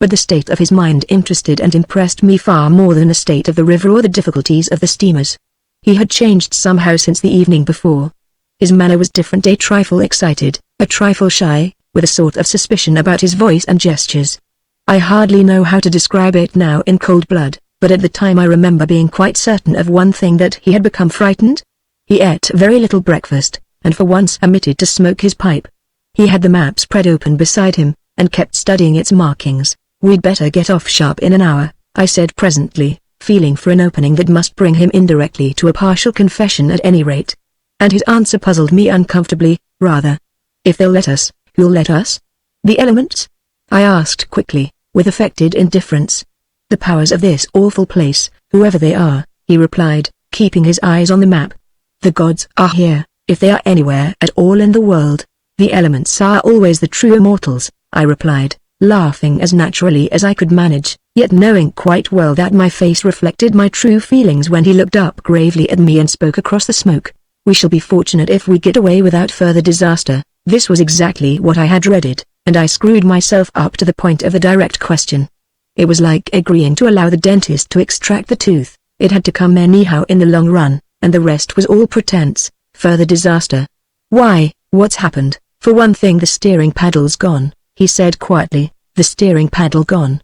But the state of his mind interested and impressed me far more than the state of the river or the difficulties of the steamers. He had changed somehow since the evening before. His manner was different, a trifle excited, a trifle shy, with a sort of suspicion about his voice and gestures. I hardly know how to describe it now in cold blood, but at the time I remember being quite certain of one thing, that he had become frightened. He ate very little breakfast, and for once omitted to smoke his pipe. He had the map spread open beside him, and kept studying its markings. "We'd better get off sharp in an hour," I said presently, feeling for an opening that must bring him indirectly to a partial confession at any rate. And his answer puzzled me uncomfortably, rather. "If they'll let us, who'll let us? The elements?" I asked quickly, with affected indifference. "The powers of this awful place, whoever they are," he replied, keeping his eyes on the map. "The gods are here, if they are anywhere at all in the world. The elements are always the true immortals," I replied, laughing as naturally as I could manage, yet knowing quite well that my face reflected my true feelings when he looked up gravely at me and spoke across the smoke. "We shall be fortunate if we get away without further disaster." This was exactly what I had dreaded, and I screwed myself up to the point of the direct question. It was like agreeing to allow the dentist to extract the tooth. It had to come anyhow in the long run, and the rest was all pretense. Further disaster. "Why, what's happened?" "For one thing, the steering paddle's gone," he said quietly. "The steering paddle gone?"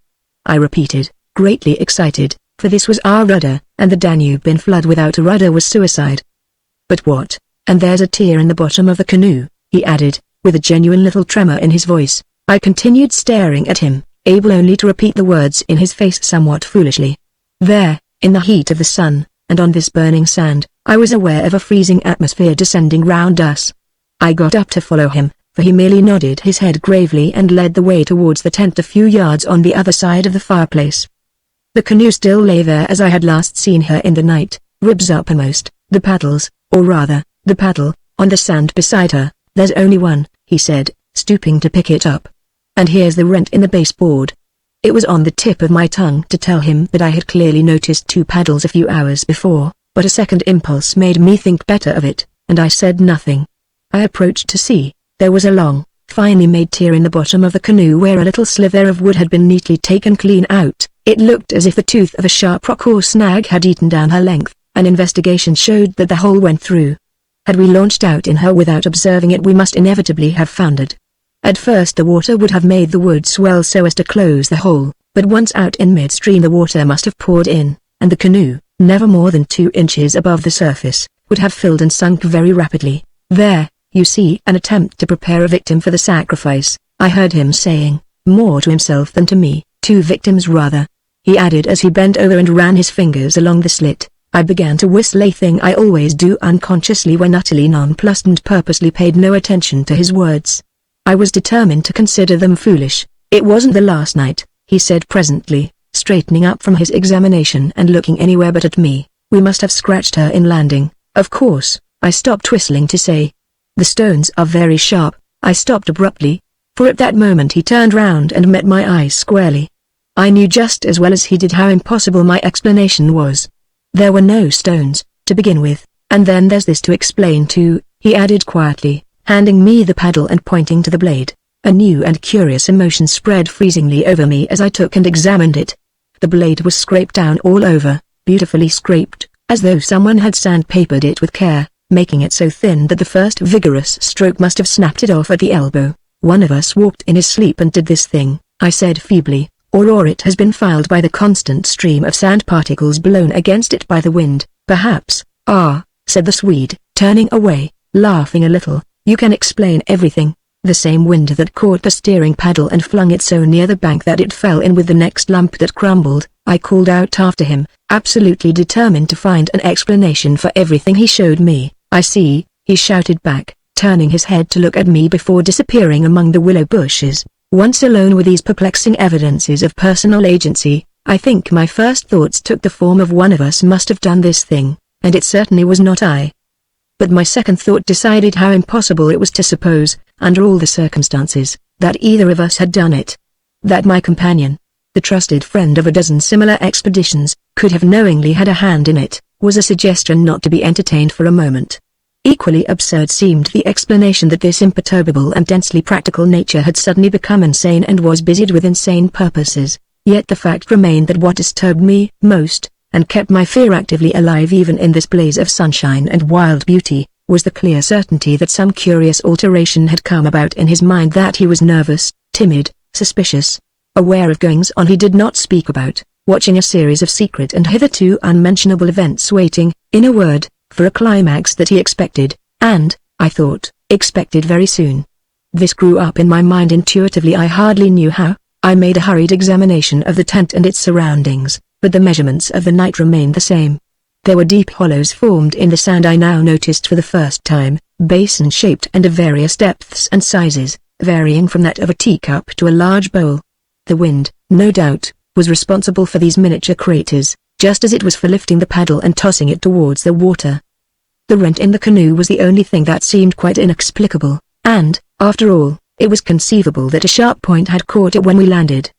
I repeated, greatly excited, for this was our rudder, and the Danube in flood without a rudder was suicide. "But what? And there's a tear in the bottom of the canoe," he added, with a genuine little tremor in his voice. I continued staring at him, able only to repeat the words in his face somewhat foolishly. There, in the heat of the sun, and on this burning sand, I was aware of a freezing atmosphere descending round us. I got up to follow him, for he merely nodded his head gravely and led the way towards the tent a few yards on the other side of the fireplace. The canoe still lay there as I had last seen her in the night, ribs uppermost, the paddles, or rather, the paddle, on the sand beside her. "There's only one," he said, stooping to pick it up. "And here's the rent in the baseboard." It was on the tip of my tongue to tell him that I had clearly noticed two paddles a few hours before, but a second impulse made me think better of it, and I said nothing. I approached to see. There was a long, finely made tear in the bottom of the canoe where a little sliver of wood had been neatly taken clean out. It looked as if the tooth of a sharp rock or snag had eaten down her length. An investigation showed that the hole went through. Had we launched out in her without observing it, we must inevitably have foundered. At first the water would have made the wood swell so as to close the hole, but once out in midstream the water must have poured in, and the canoe, never more than 2 inches above the surface, would have filled and sunk very rapidly. "There, you see, an attempt to prepare a victim for the sacrifice," I heard him saying, more to himself than to me. "2 victims rather," he added as he bent over and ran his fingers along the slit. I began to whistle, a thing I always do unconsciously when utterly nonplussed, and purposely paid no attention to his words. I was determined to consider them foolish. "It wasn't the last night," he said presently, straightening up from his examination and looking anywhere but at me. "We must have scratched her in landing." "Of course," I stopped whistling to say. "The stones are very sharp." I stopped abruptly, for at that moment he turned round and met my eyes squarely. I knew just as well as he did how impossible my explanation was. There were no stones, to begin with, and then there's this to explain too, he added quietly, handing me the paddle and pointing to the blade. A new and curious emotion spread freezingly over me as I took and examined it. The blade was scraped down all over, beautifully scraped, as though someone had sandpapered it with care, making it so thin that the first vigorous stroke must have snapped it off at the elbow. "One of us walked in his sleep and did this thing," I said feebly, or it has been filed by the constant stream of sand particles blown against it by the wind. Perhaps, said the Swede, turning away, laughing a little, you can explain everything. The same wind that caught the steering paddle and flung it so near the bank that it fell in with the next lump that crumbled, I called out after him, absolutely determined to find an explanation for everything he showed me. I see, he shouted back, turning his head to look at me before disappearing among the willow bushes. Once alone with these perplexing evidences of personal agency, I think my first thoughts took the form of one of us must have done this thing, and it certainly was not I. But my second thought decided how impossible it was to suppose, under all the circumstances, that either of us had done it. That my companion, the trusted friend of a dozen similar expeditions, could have knowingly had a hand in it, was a suggestion not to be entertained for a moment. Equally absurd seemed the explanation that this imperturbable and densely practical nature had suddenly become insane and was busied with insane purposes. Yet the fact remained that what disturbed me most, and kept my fear actively alive even in this blaze of sunshine and wild beauty, was the clear certainty that some curious alteration had come about in his mind, that he was nervous, timid, suspicious, aware of goings-on he did not speak about, watching a series of secret and hitherto unmentionable events, waiting, in a word, for a climax that he expected, and, I thought, expected very soon. This grew up in my mind intuitively, I hardly knew how. I made a hurried examination of the tent and its surroundings, but the measurements of the night remained the same. There were deep hollows formed in the sand I now noticed for the first time, basin-shaped and of various depths and sizes, varying from that of a teacup to a large bowl. The wind, no doubt, was responsible for these miniature craters, just as it was for lifting the paddle and tossing it towards the water. The rent in the canoe was the only thing that seemed quite inexplicable, and, after all, it was conceivable that a sharp point had caught it when we landed.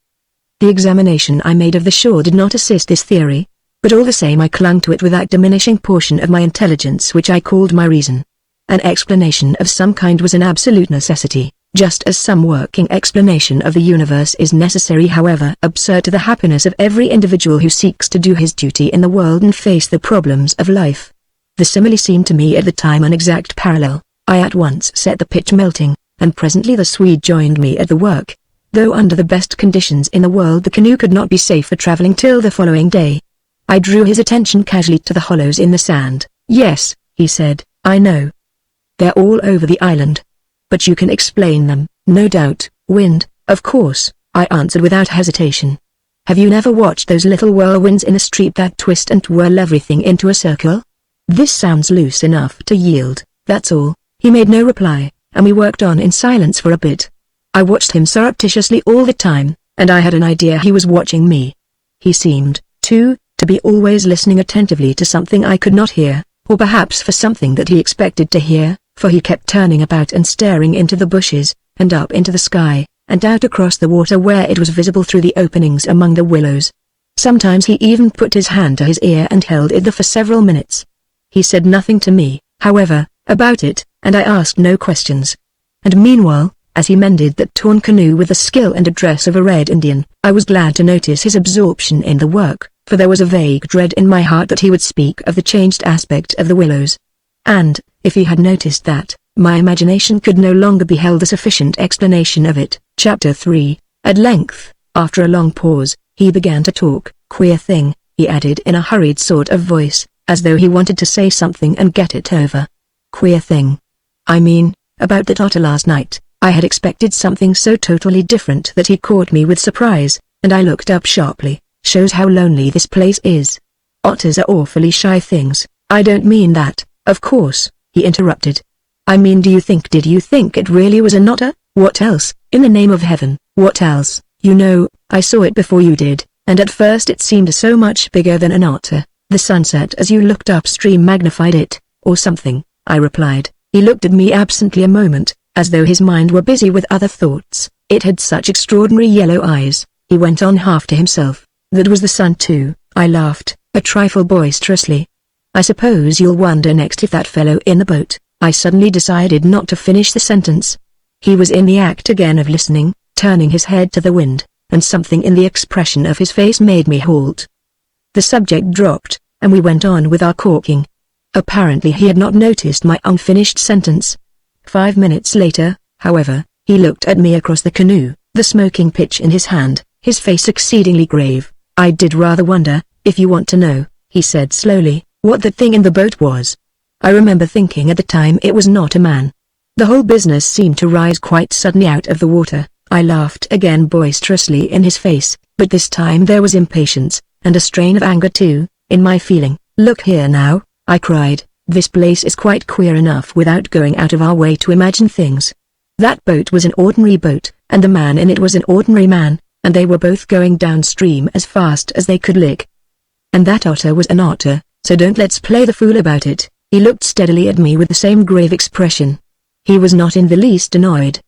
The examination I made of the shore did not assist this theory, but all the same I clung to it with that diminishing portion of my intelligence which I called my reason. An explanation of some kind was an absolute necessity, just as some working explanation of the universe is necessary, however absurd, to the happiness of every individual who seeks to do his duty in the world and face the problems of life. The simile seemed to me at the time an exact parallel. I at once set the pitch melting, and presently the Swede joined me at the work. Though under the best conditions in the world the canoe could not be safe for traveling till the following day. I drew his attention casually to the hollows in the sand. Yes, he said, I know. They're all over the island. But you can explain them, no doubt. Wind, of course, I answered without hesitation. Have you never watched those little whirlwinds in the street that twist and twirl everything into a circle? This sounds loose enough to yield, that's all. He made no reply, and we worked on in silence for a bit. I watched him surreptitiously all the time, and I had an idea he was watching me. He seemed, too, to be always listening attentively to something I could not hear, or perhaps for something that he expected to hear, for he kept turning about and staring into the bushes, and up into the sky, and out across the water where it was visible through the openings among the willows. Sometimes he even put his hand to his ear and held it there for several minutes. He said nothing to me, however, about it, and I asked no questions. And meanwhile, as he mended that torn canoe with the skill and address of a Red Indian, I was glad to notice his absorption in the work, for there was a vague dread in my heart that he would speak of the changed aspect of the willows. And, if he had noticed that, my imagination could no longer be held a sufficient explanation of it. Chapter 3. At length, after a long pause, he began to talk. Queer thing, he added in a hurried sort of voice, as though he wanted to say something and get it over. Queer thing. I mean, about that otter last night. I had expected something so totally different that he caught me with surprise, and I looked up sharply. Shows how lonely this place is. Otters are awfully shy things. I don't mean that, of course, he interrupted. I mean, did you think it really was an otter? What else, in the name of heaven, what else? You know, I saw it before you did, and at first it seemed so much bigger than an otter. The sunset as you looked upstream magnified it, or something, I replied. He looked at me absently a moment, as though his mind were busy with other thoughts. It had such extraordinary yellow eyes, he went on half to himself. That was the sun too, I laughed, a trifle boisterously. I suppose you'll wonder next if that fellow in the boat. I suddenly decided not to finish the sentence. He was in the act again of listening, turning his head to the wind, and something in the expression of his face made me halt. The subject dropped, and we went on with our caulking. Apparently he had not noticed my unfinished sentence. 5 minutes later, however, he looked at me across the canoe, the smoking pitch in his hand, his face exceedingly grave. I did rather wonder, if you want to know, he said slowly, what that thing in the boat was. I remember thinking at the time it was not a man. The whole business seemed to rise quite suddenly out of the water. I laughed again boisterously in his face, but this time there was impatience, and a strain of anger too, in my feeling. "Look here now," I cried, "this place is quite queer enough without going out of our way to imagine things. That boat was an ordinary boat, and the man in it was an ordinary man, and they were both going downstream as fast as they could lick. And that otter was an otter, so don't let's play the fool about it." He looked steadily at me with the same grave expression. He was not in the least annoyed.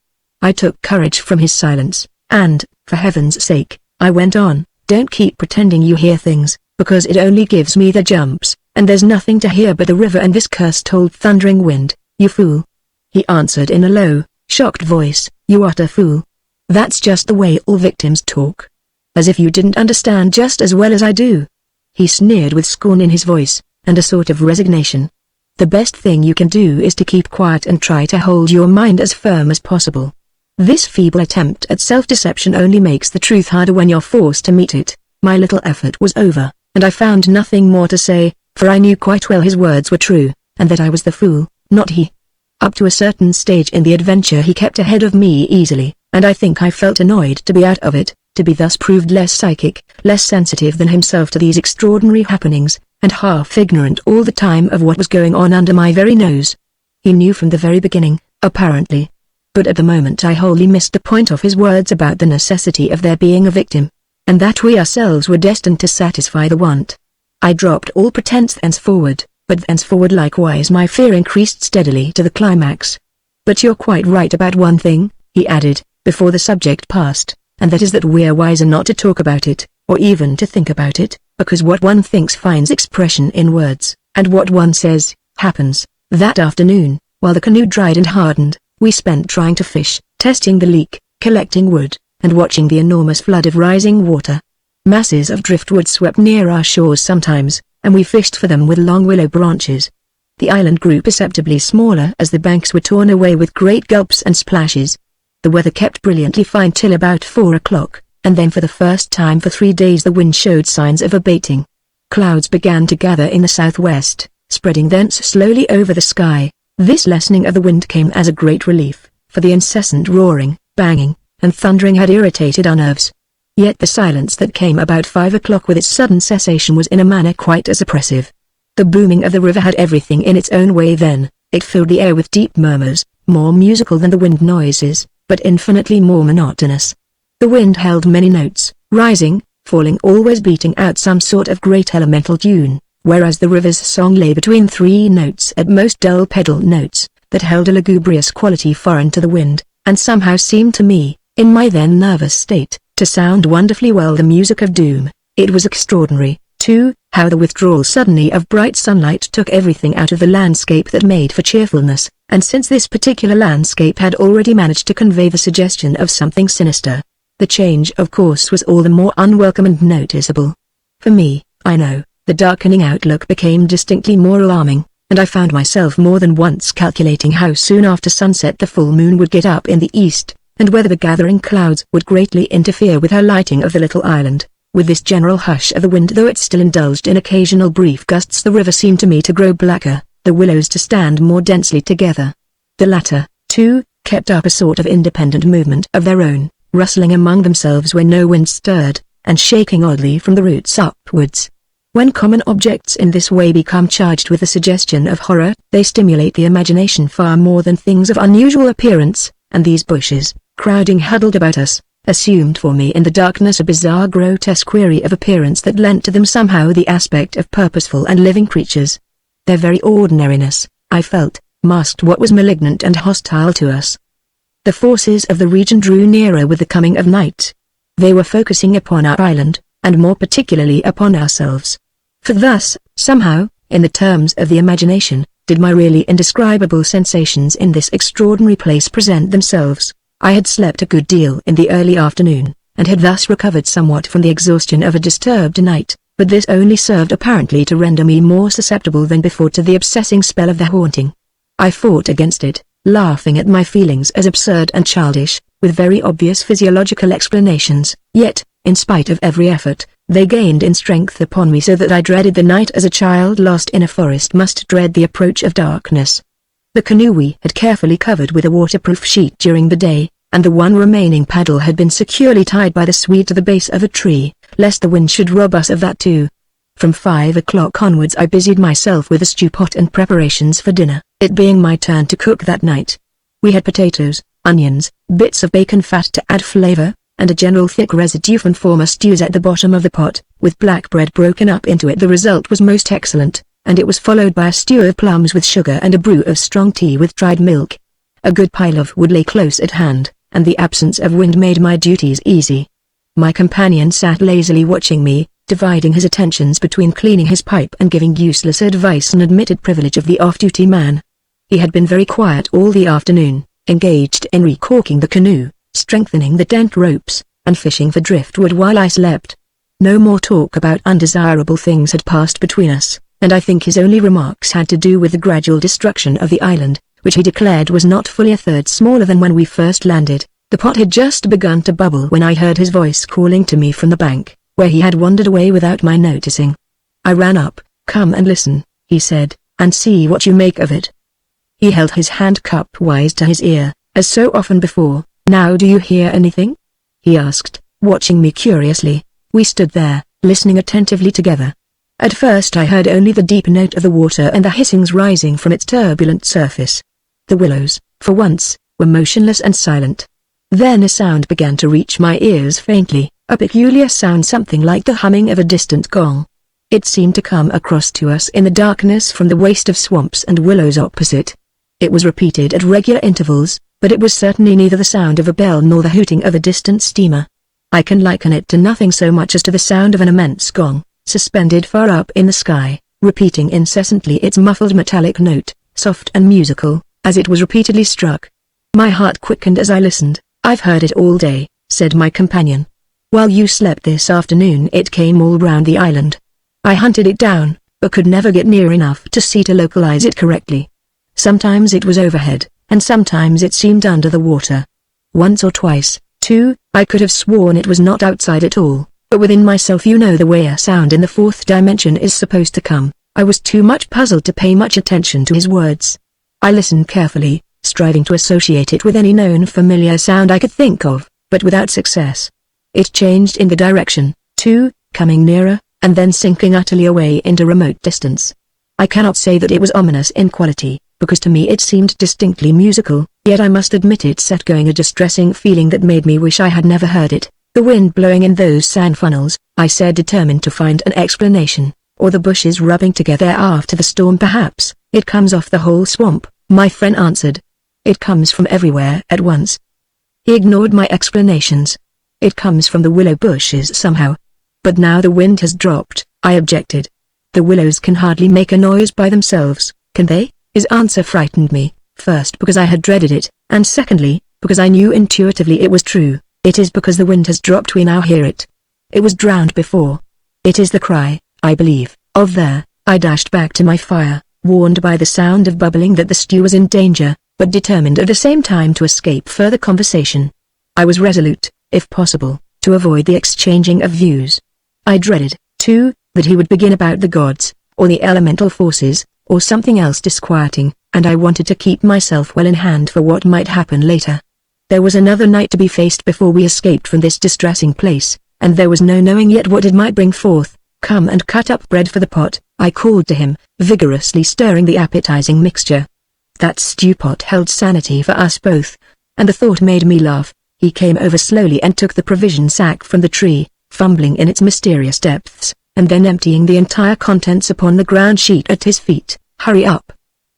I took courage from his silence, and, for heaven's sake, I went on, "Don't keep pretending you hear things, because it only gives me the jumps, and there's nothing to hear but the river and this cursed old thundering wind, you fool." He answered in a low, shocked voice, "You utter fool. That's just the way all victims talk. As if you didn't understand just as well as I do." He sneered with scorn in his voice, and a sort of resignation. "The best thing you can do is to keep quiet and try to hold your mind as firm as possible. This feeble attempt at self-deception only makes the truth harder when you're forced to meet it." My little effort was over, and I found nothing more to say, for I knew quite well his words were true, and that I was the fool, not he. Up to a certain stage in the adventure he kept ahead of me easily, and I think I felt annoyed to be out of it, to be thus proved less psychic, less sensitive than himself to these extraordinary happenings, and half ignorant all the time of what was going on under my very nose. He knew from the very beginning, apparently. But at the moment I wholly missed the point of his words about the necessity of there being a victim, and that we ourselves were destined to satisfy the want. I dropped all pretense thenceforward, but thenceforward likewise my fear increased steadily to the climax. "But you're quite right about one thing," he added, before the subject passed, "and that is that we're wiser not to talk about it, or even to think about it, because what one thinks finds expression in words, and what one says, happens." That afternoon, while the canoe dried and hardened, we spent trying to fish, testing the leak, collecting wood, and watching the enormous flood of rising water. Masses of driftwood swept near our shores sometimes, and we fished for them with long willow branches. The island grew perceptibly smaller as the banks were torn away with great gulps and splashes. The weather kept brilliantly fine till about 4 o'clock, and then for the first time for 3 days the wind showed signs of abating. Clouds began to gather in the southwest, spreading thence slowly over the sky. This lessening of the wind came as a great relief, for the incessant roaring, banging, and thundering had irritated our nerves. Yet the silence that came about 5 o'clock with its sudden cessation was in a manner quite as oppressive. The booming of the river had everything in its own way then. It filled the air with deep murmurs, more musical than the wind noises, but infinitely more monotonous. The wind held many notes, rising, falling, always beating out some sort of great elemental tune, whereas the river's song lay between 3 notes, at most dull pedal notes, that held a lugubrious quality foreign to the wind, and somehow seemed to me, in my then nervous state, to sound wonderfully well the music of doom. It was extraordinary, too, how the withdrawal suddenly of bright sunlight took everything out of the landscape that made for cheerfulness, and since this particular landscape had already managed to convey the suggestion of something sinister, the change of course was all the more unwelcome and noticeable. For me, I know, the darkening outlook became distinctly more alarming, and I found myself more than once calculating how soon after sunset the full moon would get up in the east, and whether the gathering clouds would greatly interfere with her lighting of the little island. With this general hush of the wind, though it still indulged in occasional brief gusts, the river seemed to me to grow blacker, the willows to stand more densely together. The latter, too, kept up a sort of independent movement of their own, rustling among themselves where no wind stirred, and shaking oddly from the roots upwards. When common objects in this way become charged with the suggestion of horror, they stimulate the imagination far more than things of unusual appearance, and these bushes, crowding huddled about us, assumed for me in the darkness a bizarre grotesquerie of appearance that lent to them somehow the aspect of purposeful and living creatures. Their very ordinariness, I felt, masked what was malignant and hostile to us. The forces of the region drew nearer with the coming of night. They were focusing upon our island, and more particularly upon ourselves. For thus, somehow, in the terms of the imagination, did my really indescribable sensations in this extraordinary place present themselves. I had slept a good deal in the early afternoon, and had thus recovered somewhat from the exhaustion of a disturbed night, but this only served apparently to render me more susceptible than before to the obsessing spell of the haunting. I fought against it, laughing at my feelings as absurd and childish, with very obvious physiological explanations, yet, In spite of every effort, they gained in strength upon me so that I dreaded the night as a child lost in a forest must dread the approach of darkness. The canoe we had carefully covered with a waterproof sheet during the day, and the one remaining paddle had been securely tied by the Swede to the base of a tree, lest the wind should rob us of that too. From 5 o'clock onwards I busied myself with the stew pot and preparations for dinner, it being my turn to cook that night. We had potatoes, onions, bits of bacon fat to add flavor, and a general thick residue from former stews at the bottom of the pot, with black bread broken up into it. The result was most excellent, and it was followed by a stew of plums with sugar and a brew of strong tea with dried milk. A good pile of wood lay close at hand, and the absence of wind made my duties easy. My companion sat lazily watching me, dividing his attentions between cleaning his pipe and giving useless advice, an admitted privilege of the off-duty man. He had been very quiet all the afternoon, engaged in recaulking the canoe, strengthening the dent ropes, and fishing for driftwood while I slept. No more talk about undesirable things had passed between us, and I think his only remarks had to do with the gradual destruction of the island, which he declared was not fully a third smaller than when we first landed. The pot had just begun to bubble when I heard his voice calling to me from the bank, where he had wandered away without my noticing. I ran up. "Come and listen," he said, "and see what you make of it." He held his hand cup-wise to his ear, as so often before. "Now do you hear anything?" he asked, watching me curiously. We stood there, listening attentively together. At first I heard only the deep note of the water and the hissings rising from its turbulent surface. The willows, for once, were motionless and silent. Then a sound began to reach my ears faintly, a peculiar sound something like the humming of a distant gong. It seemed to come across to us in the darkness from the waste of swamps and willows opposite. It was repeated at regular intervals, but it was certainly neither the sound of a bell nor the hooting of a distant steamer. I can liken it to nothing so much as to the sound of an immense gong, suspended far up in the sky, repeating incessantly its muffled metallic note, soft and musical, as it was repeatedly struck. My heart quickened as I listened. "I've heard it all day," said my companion. "While you slept this afternoon it came all round the island. I hunted it down, but could never get near enough to see to localize it correctly. Sometimes it was overhead, and sometimes it seemed under the water. Once or twice, too, I could have sworn it was not outside at all, but within myself. You know the way a sound in the fourth dimension is supposed to come." I was too much puzzled to pay much attention to his words. I listened carefully, striving to associate it with any known familiar sound I could think of, but without success. It changed in the direction, too, coming nearer, and then sinking utterly away into remote distance. I cannot say that it was ominous in quality, because to me it seemed distinctly musical, yet I must admit it set going a distressing feeling that made me wish I had never heard it. "The wind blowing in those sand funnels," I said, determined to find an explanation, "or the bushes rubbing together after the storm perhaps." "It comes off the whole swamp," my friend answered. "It comes from everywhere at once." He ignored my explanations. "It comes from the willow bushes somehow." "But now the wind has dropped," I objected. "The willows can hardly make a noise by themselves, can they?" His answer frightened me, first because I had dreaded it, and secondly, because I knew intuitively it was true. "It is because the wind has dropped we now hear it. It was drowned before. It is the cry, I believe, of there." I dashed back to my fire, warned by the sound of bubbling that the stew was in danger, but determined at the same time to escape further conversation. I was resolute, if possible, to avoid the exchanging of views. I dreaded, too, that he would begin about the gods, or the elemental forces, or something else disquieting, and I wanted to keep myself well in hand for what might happen later. There was another night to be faced before we escaped from this distressing place, and there was no knowing yet what it might bring forth. "Come and cut up bread for the pot," I called to him, vigorously stirring the appetizing mixture. That stew pot held sanity for us both, and the thought made me laugh. He came over slowly and took the provision sack from the tree, fumbling in its mysterious depths, and then emptying the entire contents upon the ground sheet at his feet. "Hurry up!"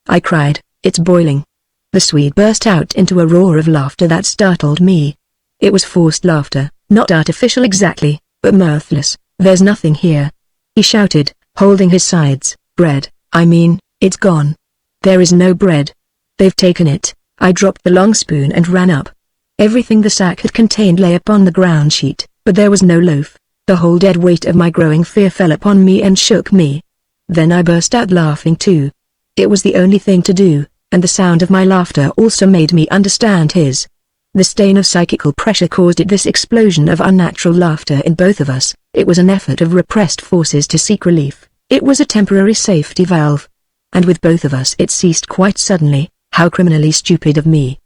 I cried, "It's boiling." The Swede burst out into a roar of laughter that startled me. It was forced laughter, not artificial exactly, but mirthless. "There's nothing here," he shouted, holding his sides. "Bread, I mean, it's gone. There is no bread. They've taken it." I dropped the long spoon and ran up. Everything the sack had contained lay upon the ground sheet, but there was no loaf. The whole dead weight of my growing fear fell upon me and shook me. Then I burst out laughing too. It was the only thing to do, and the sound of my laughter also made me understand his. The strain of psychical pressure caused it this explosion of unnatural laughter in both of us. It was an effort of repressed forces to seek relief. It was a temporary safety valve. And with both of us it ceased quite suddenly. How criminally stupid of me,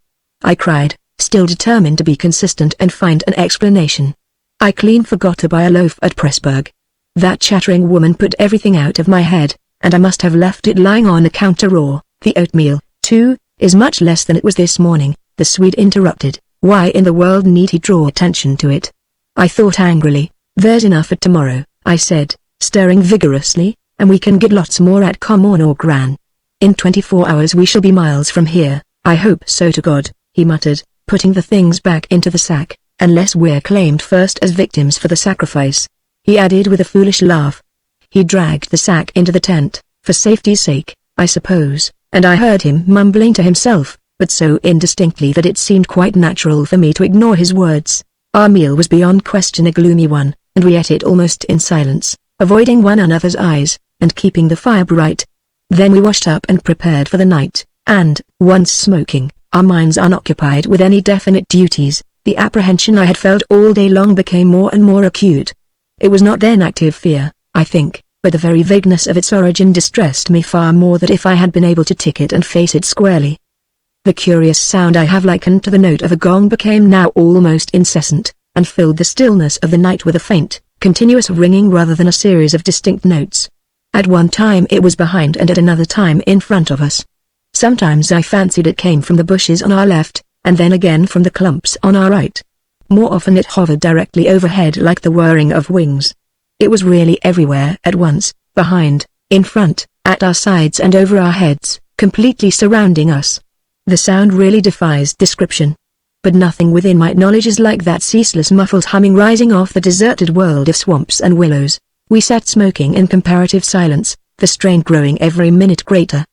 I cried, still determined to be consistent and find an explanation. I clean forgot to buy a loaf at Pressburg. That chattering woman put everything out of my head, and I must have left it lying on the counter raw. The oatmeal, too, is much less than it was this morning, the Swede interrupted. Why in the world need he draw attention to it? I thought angrily. There's enough for tomorrow, I said, stirring vigorously, and we can get lots more at Common or Gran. In 24 hours we shall be miles from here. I hope so to God, he muttered, putting the things back into the sack, unless we're claimed first as victims for the sacrifice. He added with a foolish laugh. He dragged the sack into the tent, for safety's sake, I suppose, and I heard him mumbling to himself, but so indistinctly that it seemed quite natural for me to ignore his words. Our meal was beyond question a gloomy one, and we ate it almost in silence, avoiding one another's eyes, and keeping the fire bright. Then we washed up and prepared for the night, and, once smoking, our minds unoccupied with any definite duties, the apprehension I had felt all day long became more and more acute. It was not then active fear, I think, but the very vagueness of its origin distressed me far more than if I had been able to tick it and face it squarely. The curious sound I have likened to the note of a gong became now almost incessant, and filled the stillness of the night with a faint, continuous ringing rather than a series of distinct notes. At one time it was behind and at another time in front of us. Sometimes I fancied it came from the bushes on our left, and then again from the clumps on our right. More often it hovered directly overhead like the whirring of wings. It was really everywhere at once, behind, in front, at our sides and over our heads, completely surrounding us. The sound really defies description. But nothing within my knowledge is like that ceaseless muffled humming rising off the deserted world of swamps and willows. We sat smoking in comparative silence, the strain growing every minute greater.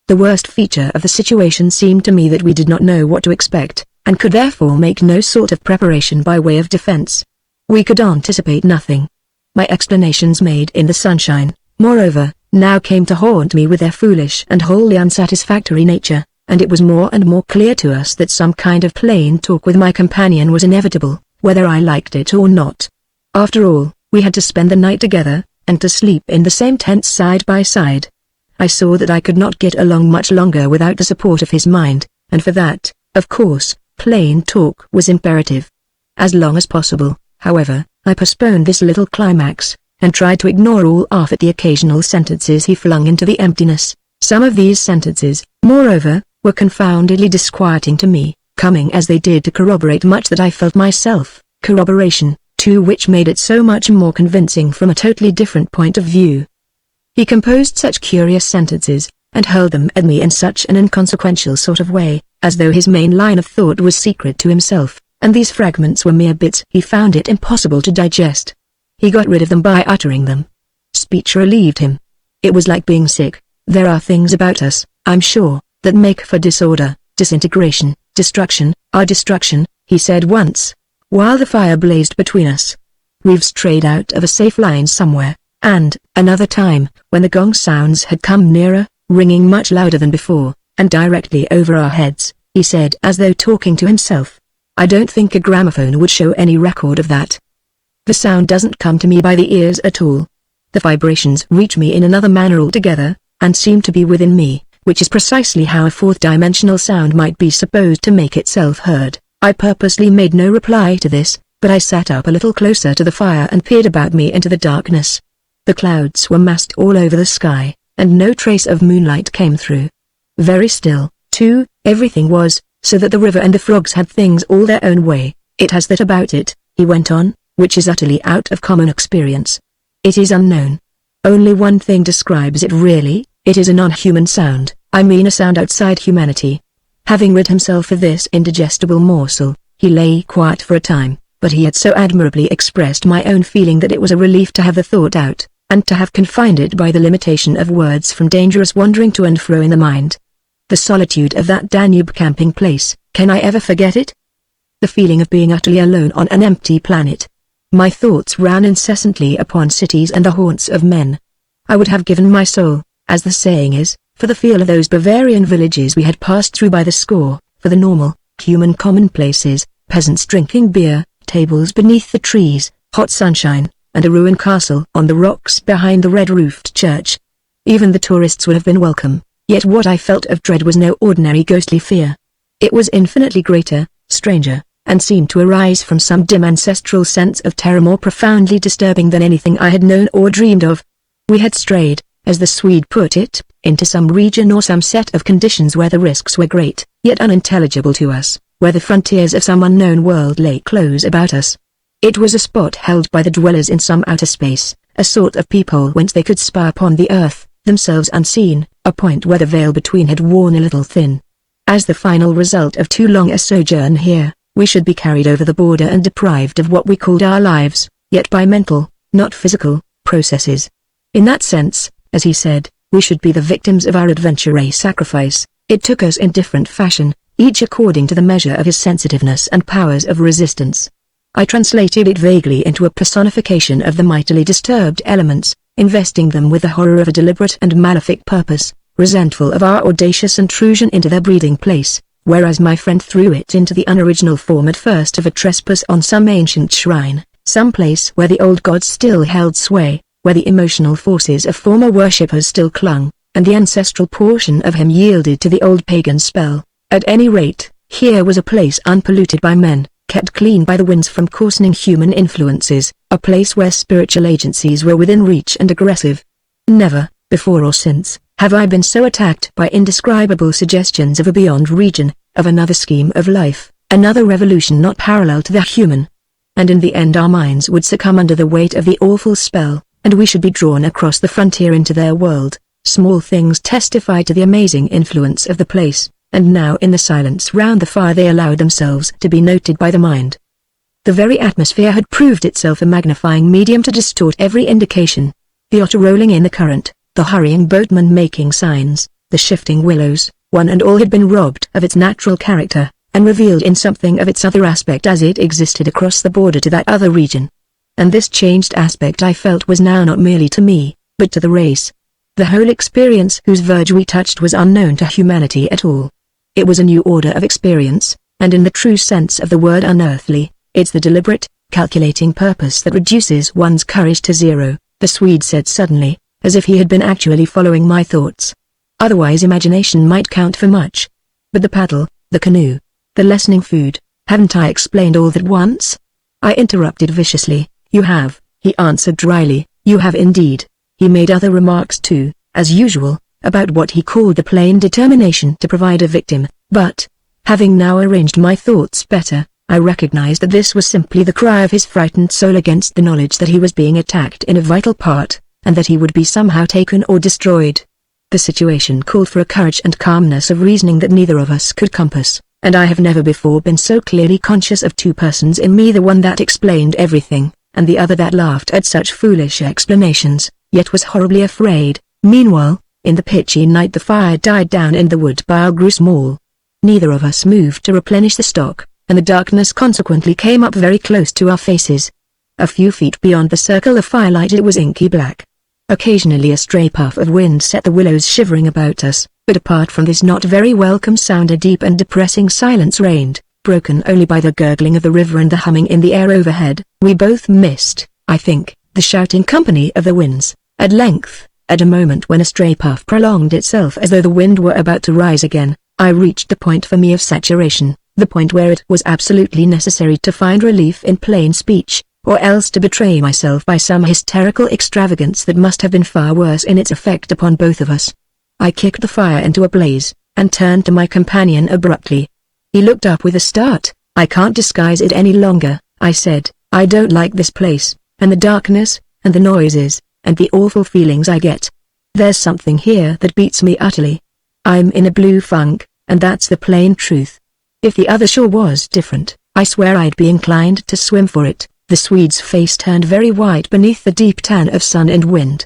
The worst feature of the situation seemed to me that we did not know what to expect, and could therefore make no sort of preparation by way of defense. We could anticipate nothing. My explanations made in the sunshine, moreover, now came to haunt me with their foolish and wholly unsatisfactory nature, and it was more and more clear to us that some kind of plain talk with my companion was inevitable, whether I liked it or not. After all, we had to spend the night together, and to sleep in the same tent side by side. I saw that I could not get along much longer without the support of his mind, and for that, of course, plain talk was imperative. As long as possible, however, I postponed this little climax, and tried to ignore all off at the occasional sentences he flung into the emptiness. Some of these sentences, moreover, were confoundedly disquieting to me, coming as they did to corroborate much that I felt myself, corroboration, too, which made it so much more convincing from a totally different point of view. He composed such curious sentences, and hurled them at me in such an inconsequential sort of way, as though his main line of thought was secret to himself, and these fragments were mere bits he found it impossible to digest. He got rid of them by uttering them. Speech relieved him. It was like being sick. There are things about us, I'm sure, that make for disorder, disintegration, destruction, our destruction, he said once, while the fire blazed between us. We've strayed out of a safe line somewhere, and, another time, when the gong sounds had come nearer, ringing much louder than before, and directly over our heads, he said as though talking to himself, I don't think a gramophone would show any record of that. The sound doesn't come to me by the ears at all. The vibrations reach me in another manner altogether, and seem to be within me, which is precisely how a fourth-dimensional sound might be supposed to make itself heard. I purposely made no reply to this, but I sat up a little closer to the fire and peered about me into the darkness. The clouds were massed all over the sky, and no trace of moonlight came through. Very still, too, everything was, so that the river and the frogs had things all their own way. It has that about it, he went on, which is utterly out of common experience. It is unknown. Only one thing describes it really, it is a non-human sound, I mean a sound outside humanity. Having rid himself of this indigestible morsel, he lay quiet for a time, but he had so admirably expressed my own feeling that it was a relief to have the thought out, and to have confined it by the limitation of words from dangerous wandering to and fro in the mind. The solitude of that Danube camping place, can I ever forget it? The feeling of being utterly alone on an empty planet. My thoughts ran incessantly upon cities and the haunts of men. I would have given my soul, as the saying is, for the feel of those Bavarian villages we had passed through by the score, for the normal, human commonplaces, peasants drinking beer, tables beneath the trees, hot sunshine, and a ruined castle on the rocks behind the red-roofed church. Even the tourists would have been welcome, yet what I felt of dread was no ordinary ghostly fear. It was infinitely greater, stranger, and seemed to arise from some dim ancestral sense of terror more profoundly disturbing than anything I had known or dreamed of. We had strayed, as the Swede put it, into some region or some set of conditions where the risks were great, yet unintelligible to us, where the frontiers of some unknown world lay close about us. It was a spot held by the dwellers in some outer space, a sort of peephole whence they could spy upon the earth, themselves unseen, a point where the veil between had worn a little thin. As the final result of too long a sojourn here, we should be carried over the border and deprived of what we called our lives, yet by mental, not physical, processes. In that sense, as he said, we should be the victims of our adventure sacrifice. It took us in different fashion, each according to the measure of his sensitiveness and powers of resistance. I translated it vaguely into a personification of the mightily disturbed elements, investing them with the horror of a deliberate and malefic purpose, resentful of our audacious intrusion into their breeding place, whereas my friend threw it into the unoriginal form at first of a trespass on some ancient shrine, some place where the old gods still held sway, where the emotional forces of former worshippers still clung, and the ancestral portion of him yielded to the old pagan spell. At any rate, here was a place unpolluted by men, kept clean by the winds from coarsening human influences, a place where spiritual agencies were within reach and aggressive. Never, before or since, have I been so attacked by indescribable suggestions of a beyond region, of another scheme of life, another revolution not parallel to the human. And in the end our minds would succumb under the weight of the awful spell, and we should be drawn across the frontier into their world. Small things testified to the amazing influence of the place, and now in the silence round the fire they allowed themselves to be noted by the mind. The very atmosphere had proved itself a magnifying medium to distort every indication. The otter rolling in the current, the hurrying boatman making signs, the shifting willows, one and all had been robbed of its natural character, and revealed in something of its other aspect as it existed across the border to that other region. And this changed aspect I felt was now not merely to me, but to the race. The whole experience whose verge we touched was unknown to humanity at all. It was a new order of experience, and in the true sense of the word unearthly. It's the deliberate, calculating purpose that reduces one's courage to zero, the Swede said suddenly, as if he had been actually following my thoughts. Otherwise imagination might count for much. But the paddle, the canoe, the lessening food, haven't I explained all that once? I interrupted viciously. You have, he answered dryly, you have indeed. He made other remarks too, as usual, about what he called the plain determination to provide a victim, but, having now arranged my thoughts better, I recognized that this was simply the cry of his frightened soul against the knowledge that he was being attacked in a vital part, and that he would be somehow taken or destroyed. The situation called for a courage and calmness of reasoning that neither of us could compass, and I have never before been so clearly conscious of two persons in me, the one that explained everything, and the other that laughed at such foolish explanations, yet was horribly afraid. Meanwhile, in the pitchy night the fire died down and the wood pile grew small. Neither of us moved to replenish the stock, and the darkness consequently came up very close to our faces. A few feet beyond the circle of firelight it was inky black. Occasionally a stray puff of wind set the willows shivering about us, but apart from this not very welcome sound a deep and depressing silence reigned, broken only by the gurgling of the river and the humming in the air overhead. We both missed, I think, the shouting company of the winds. At length, at a moment when a stray puff prolonged itself as though the wind were about to rise again, I reached the point for me of saturation, the point where it was absolutely necessary to find relief in plain speech, or else to betray myself by some hysterical extravagance that must have been far worse in its effect upon both of us. I kicked the fire into a blaze, and turned to my companion abruptly. He looked up with a start. I can't disguise it any longer, I said. I don't like this place, and the darkness, and the noises, and the awful feelings I get. There's something here that beats me utterly. I'm in a blue funk, and that's the plain truth. If the other shore was different, I swear I'd be inclined to swim for it. The Swede's face turned very white beneath the deep tan of sun and wind.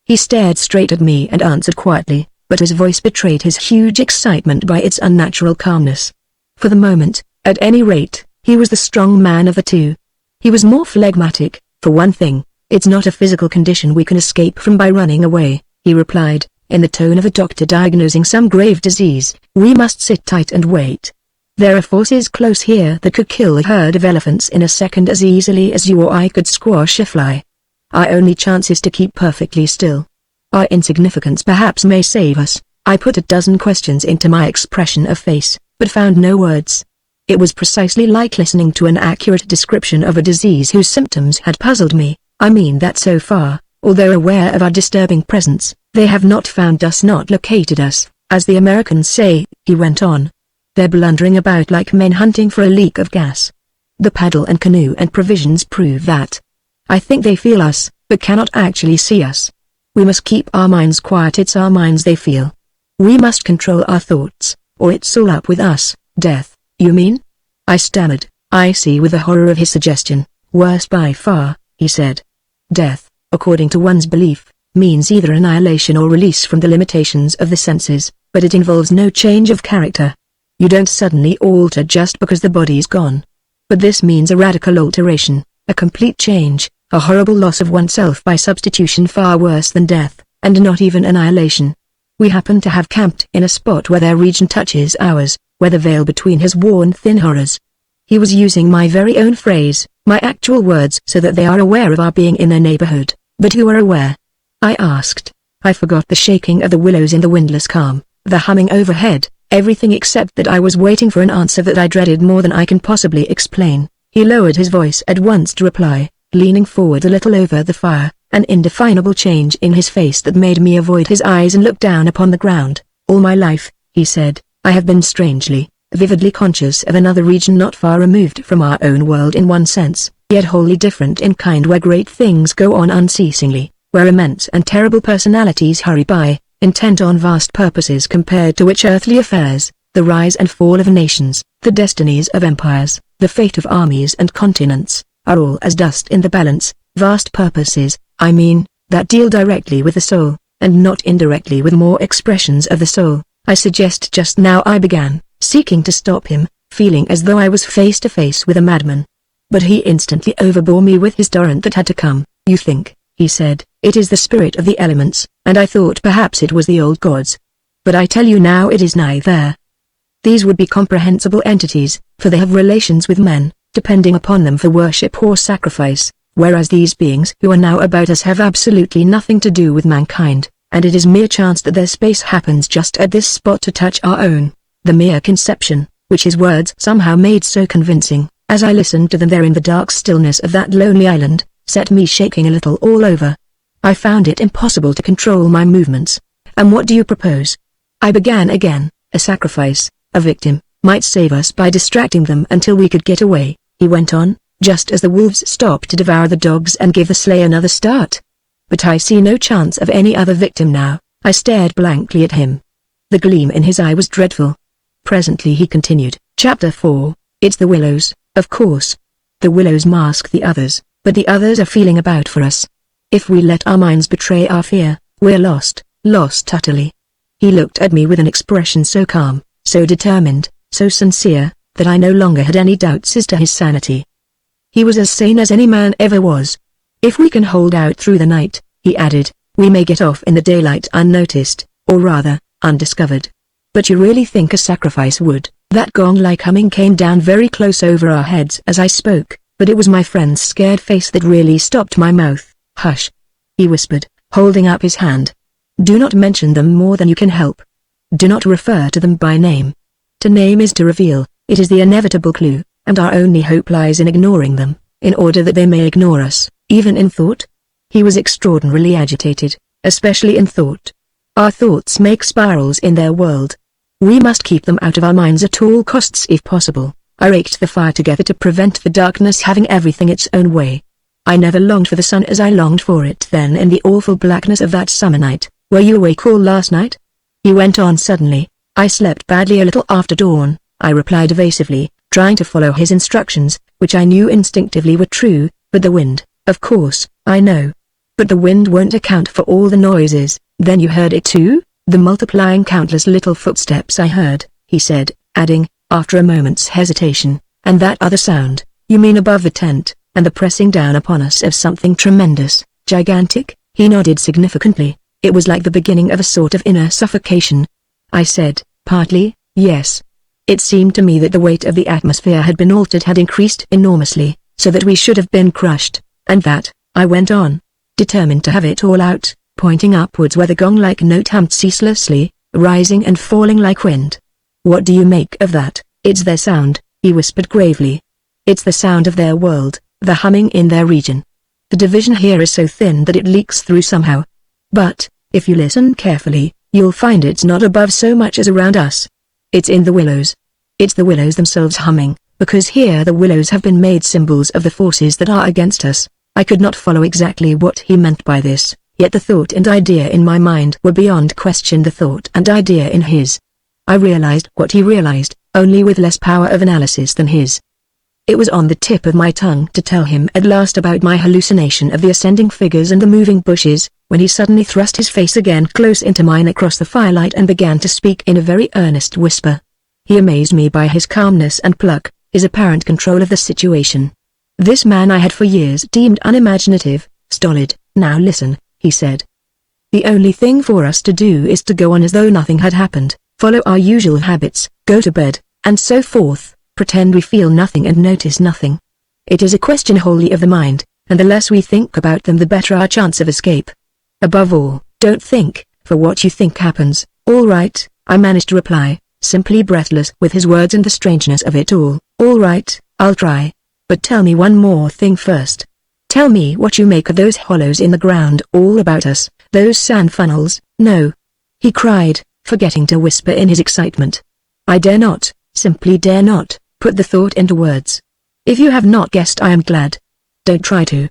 He stared straight at me and answered quietly, but his voice betrayed his huge excitement by its unnatural calmness. For the moment, at any rate, he was the strong man of the two. He was more phlegmatic, for one thing. It's not a physical condition we can escape from by running away, he replied, in the tone of a doctor diagnosing some grave disease. We must sit tight and wait. There are forces close here that could kill a herd of elephants in a second as easily as you or I could squash a fly. Our only chance is to keep perfectly still. Our insignificance perhaps may save us." I put a dozen questions into my expression of face, but found no words. It was precisely like listening to an accurate description of a disease whose symptoms had puzzled me. I mean that so far, although aware of our disturbing presence, they have not found us, not located us, as the Americans say, he went on. They're blundering about like men hunting for a leak of gas. The paddle and canoe and provisions prove that. I think they feel us, but cannot actually see us. We must keep our minds quiet, it's our minds they feel. We must control our thoughts, or it's all up with us. Death, you mean? I stammered. I see with the horror of his suggestion. Worse by far, he said. Death, according to one's belief, means either annihilation or release from the limitations of the senses, but it involves no change of character. You don't suddenly alter just because the body's gone. But this means a radical alteration, a complete change, a horrible loss of oneself by substitution, far worse than death, and not even annihilation. We happen to have camped in a spot where their region touches ours, where the veil between has worn thin horrors. He was using my very own phrase, my actual words, so that they are aware of our being in their neighborhood. But who are aware? I asked. I forgot the shaking of the willows in the windless calm, the humming overhead, everything except that I was waiting for an answer that I dreaded more than I can possibly explain. He lowered his voice at once to reply, leaning forward a little over the fire, an indefinable change in his face that made me avoid his eyes and look down upon the ground. All my life, he said, I have been strangely, vividly conscious of another region not far removed from our own world in one sense, yet wholly different in kind, where great things go on unceasingly, where immense and terrible personalities hurry by, intent on vast purposes compared to which earthly affairs, the rise and fall of nations, the destinies of empires, the fate of armies and continents, are all as dust in the balance. Vast purposes, I mean, that deal directly with the soul, and not indirectly with more expressions of the soul. I suggest just now I began, seeking to stop him, feeling as though I was face to face with a madman. But he instantly overbore me with his torrent that had to come. You think, he said, it is the spirit of the elements, and I thought perhaps it was the old gods. But I tell you now it is neither. These would be comprehensible entities, for they have relations with men, depending upon them for worship or sacrifice, whereas these beings who are now about us have absolutely nothing to do with mankind, and it is mere chance that their space happens just at this spot to touch our own. The mere conception, which his words somehow made so convincing, as I listened to them there in the dark stillness of that lonely island, set me shaking a little all over. I found it impossible to control my movements. And what do you propose? I began again. A sacrifice, a victim, might save us by distracting them until we could get away, he went on, just as the wolves stopped to devour the dogs and give the sleigh another start. But I see no chance of any other victim now. I stared blankly at him. The gleam in his eye was dreadful. Presently he continued, Chapter 4, It's the Willows, of course. The Willows mask the others, but the others are feeling about for us. If we let our minds betray our fear, we're lost, lost utterly. He looked at me with an expression so calm, so determined, so sincere, that I no longer had any doubts as to his sanity. He was as sane as any man ever was. If we can hold out through the night, he added, we may get off in the daylight unnoticed, or rather, undiscovered. But you really think a sacrifice would? That gong-like humming came down very close over our heads as I spoke, but it was my friend's scared face that really stopped my mouth. Hush, he whispered, holding up his hand. Do not mention them more than you can help. Do not refer to them by name. To name is to reveal, it is the inevitable clue, and our only hope lies in ignoring them, in order that they may ignore us, even in thought. He was extraordinarily agitated, especially in thought. Our thoughts make spirals in their world. We must keep them out of our minds at all costs if possible. I raked the fire together to prevent the darkness having everything its own way. I never longed for the sun as I longed for it then in the awful blackness of that summer night. Were you awake all last night? He went on suddenly. I slept badly a little after dawn, I replied evasively, trying to follow his instructions, which I knew instinctively were true, but the wind, of course, I know. But the wind won't account for all the noises. Then you heard it too? The multiplying countless little footsteps I heard, he said, adding, after a moment's hesitation, and that other sound, you mean above the tent, and the pressing down upon us of something tremendous, gigantic? He nodded significantly. It was like the beginning of a sort of inner suffocation. I said, partly, yes. It seemed to me that the weight of the atmosphere had been altered, had increased enormously, so that we should have been crushed, and that, I went on, determined to have it all out, pointing upwards where the gong-like note hummed ceaselessly, rising and falling like wind. What do you make of that? It's their sound, he whispered gravely. It's the sound of their world, the humming in their region. The division here is so thin that it leaks through somehow. But, if you listen carefully, you'll find it's not above so much as around us. It's in the willows. It's the willows themselves humming, because here the willows have been made symbols of the forces that are against us. I could not follow exactly what he meant by this, yet the thought and idea in my mind were beyond question the thought and idea in his. I realized what he realized, only with less power of analysis than his. It was on the tip of my tongue to tell him at last about my hallucination of the ascending figures and the moving bushes, when he suddenly thrust his face again close into mine across the firelight and began to speak in a very earnest whisper. He amazed me by his calmness and pluck, his apparent control of the situation. This man I had for years deemed unimaginative, stolid. Now listen, he said. The only thing for us to do is to go on as though nothing had happened, follow our usual habits, go to bed, and so forth, pretend we feel nothing and notice nothing. It is a question wholly of the mind, and the less we think about them the better our chance of escape. Above all, don't think, for what you think happens. All right, I managed to reply, simply breathless with his words and the strangeness of it all. All right, I'll try. But tell me one more thing first. Tell me what you make of those hollows in the ground all about us, those sand funnels. No, he cried, forgetting to whisper in his excitement. I dare not, simply dare not, put the thought into words. If you have not guessed, I am glad. Don't try to.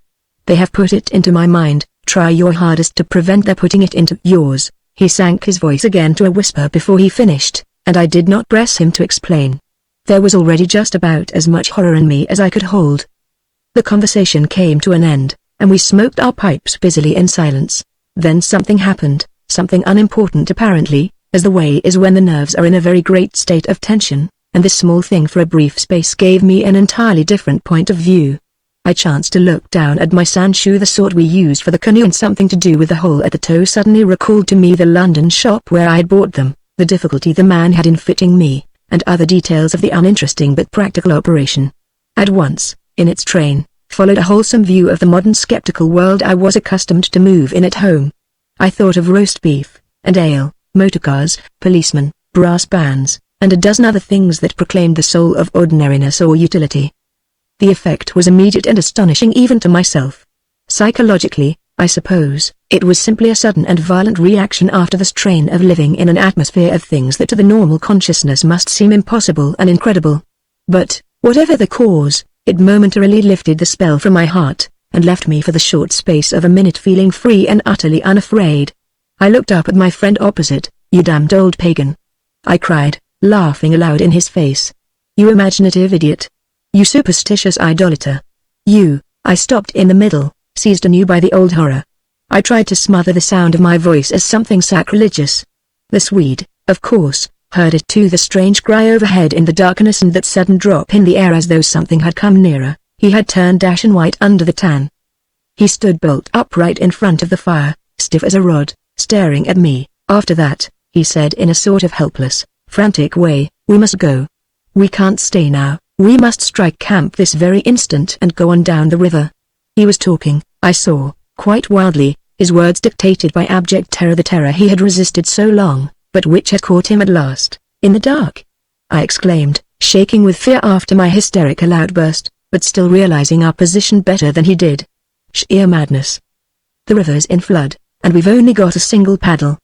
They have put it into my mind, try your hardest to prevent their putting it into yours. He sank his voice again to a whisper before he finished, and I did not press him to explain. There was already just about as much horror in me as I could hold. The conversation came to an end, and we smoked our pipes busily in silence. Then something happened, something unimportant apparently, as the way is when the nerves are in a very great state of tension, and this small thing for a brief space gave me an entirely different point of view. I chanced to look down at my sand shoe, the sort we used for the canoe, and something to do with the hole at the toe suddenly recalled to me the London shop where I had bought them, the difficulty the man had in fitting me, and other details of the uninteresting but practical operation. At once, in its train, followed a wholesome view of the modern skeptical world I was accustomed to move in at home. I thought of roast beef, and ale, motorcars, policemen, brass bands, and a dozen other things that proclaimed the soul of ordinariness or utility. The effect was immediate and astonishing even to myself. Psychologically, I suppose, it was simply a sudden and violent reaction after the strain of living in an atmosphere of things that to the normal consciousness must seem impossible and incredible. But, whatever the cause, it momentarily lifted the spell from my heart, and left me for the short space of a minute feeling free and utterly unafraid. I looked up at my friend opposite. You damned old pagan, I cried, laughing aloud in his face. You imaginative idiot. You superstitious idolater. You. I stopped in the middle, seized anew by the old horror. I tried to smother the sound of my voice as something sacrilegious. The Swede, of course, heard it too, the strange cry overhead in the darkness and that sudden drop in the air as though something had come nearer. He had turned ashen white under the tan. He stood bolt upright in front of the fire, stiff as a rod, staring at me. After that, he said in a sort of helpless, frantic way, we must go. We can't stay now, we must strike camp this very instant and go on down the river. He was talking, I saw, quite wildly, his words dictated by abject terror, the terror he had resisted so long, but which had caught him at last, in the dark. I exclaimed, shaking with fear after my hysterical outburst, but still realizing our position better than he did. Sheer madness. The river's in flood, and we've only got a single paddle.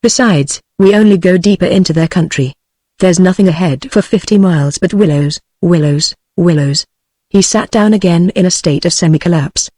Besides, we only go deeper into their country. There's nothing ahead for 50 miles but willows, willows, willows. He sat down again in a state of semi-collapse.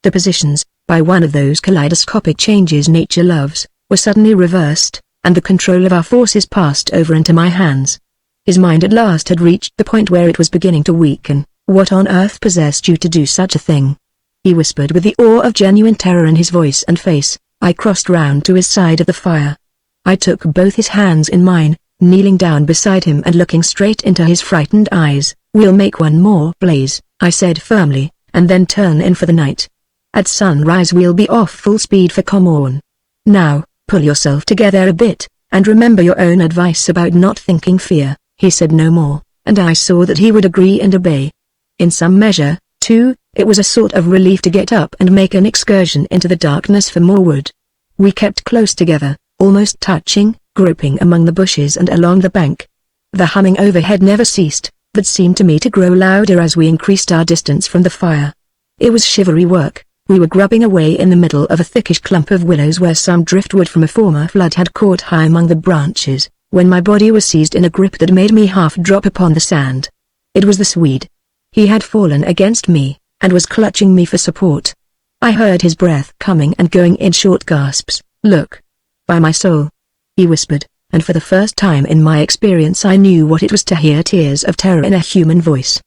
The positions, by one of those kaleidoscopic changes nature loves, were suddenly reversed, and the control of our forces passed over into my hands. His mind at last had reached the point where it was beginning to weaken. What on earth possessed you to do such a thing? He whispered with the awe of genuine terror in his voice and face. I crossed round to his side of the fire. I took both his hands in mine, kneeling down beside him and looking straight into his frightened eyes. We'll make one more blaze, I said firmly, and then turn in for the night. At sunrise we'll be off full speed for Comorn. Now, pull yourself together a bit, and remember your own advice about not thinking fear. He said no more, and I saw that he would agree and obey. In some measure, too, it was a sort of relief to get up and make an excursion into the darkness for more wood. We kept close together, almost touching, groping among the bushes and along the bank. The humming overhead never ceased, but seemed to me to grow louder as we increased our distance from the fire. It was shivery work. We were grubbing away in the middle of a thickish clump of willows where some driftwood from a former flood had caught high among the branches, when my body was seized in a grip that made me half drop upon the sand. It was the Swede. He had fallen against me, and was clutching me for support. I heard his breath coming and going in short gasps. "Look. By my soul," he whispered, and for the first time in my experience I knew what it was to hear tears of terror in a human voice.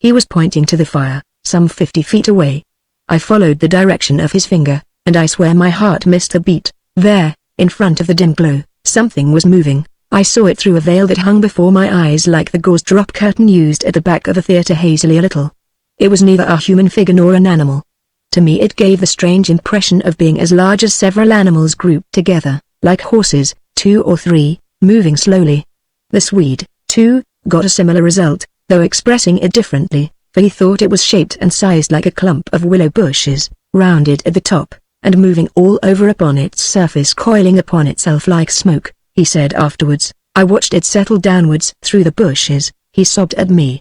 He was pointing to the fire, some 50 feet away. I followed the direction of his finger, and I swear my heart missed a beat. There, in front of the dim glow, something was moving. I saw it through a veil that hung before my eyes like the gauze drop curtain used at the back of a theater hazily a little. It was neither a human figure nor an animal. To me it gave the strange impression of being as large as several animals grouped together, like horses, 2 or 3, moving slowly. The Swede, too, got a similar result, though expressing it differently, for he thought it was shaped and sized like a clump of willow bushes, rounded at the top, and moving all over upon its surface, coiling upon itself like smoke. He said afterwards, "I watched it settle downwards through the bushes." He sobbed at me.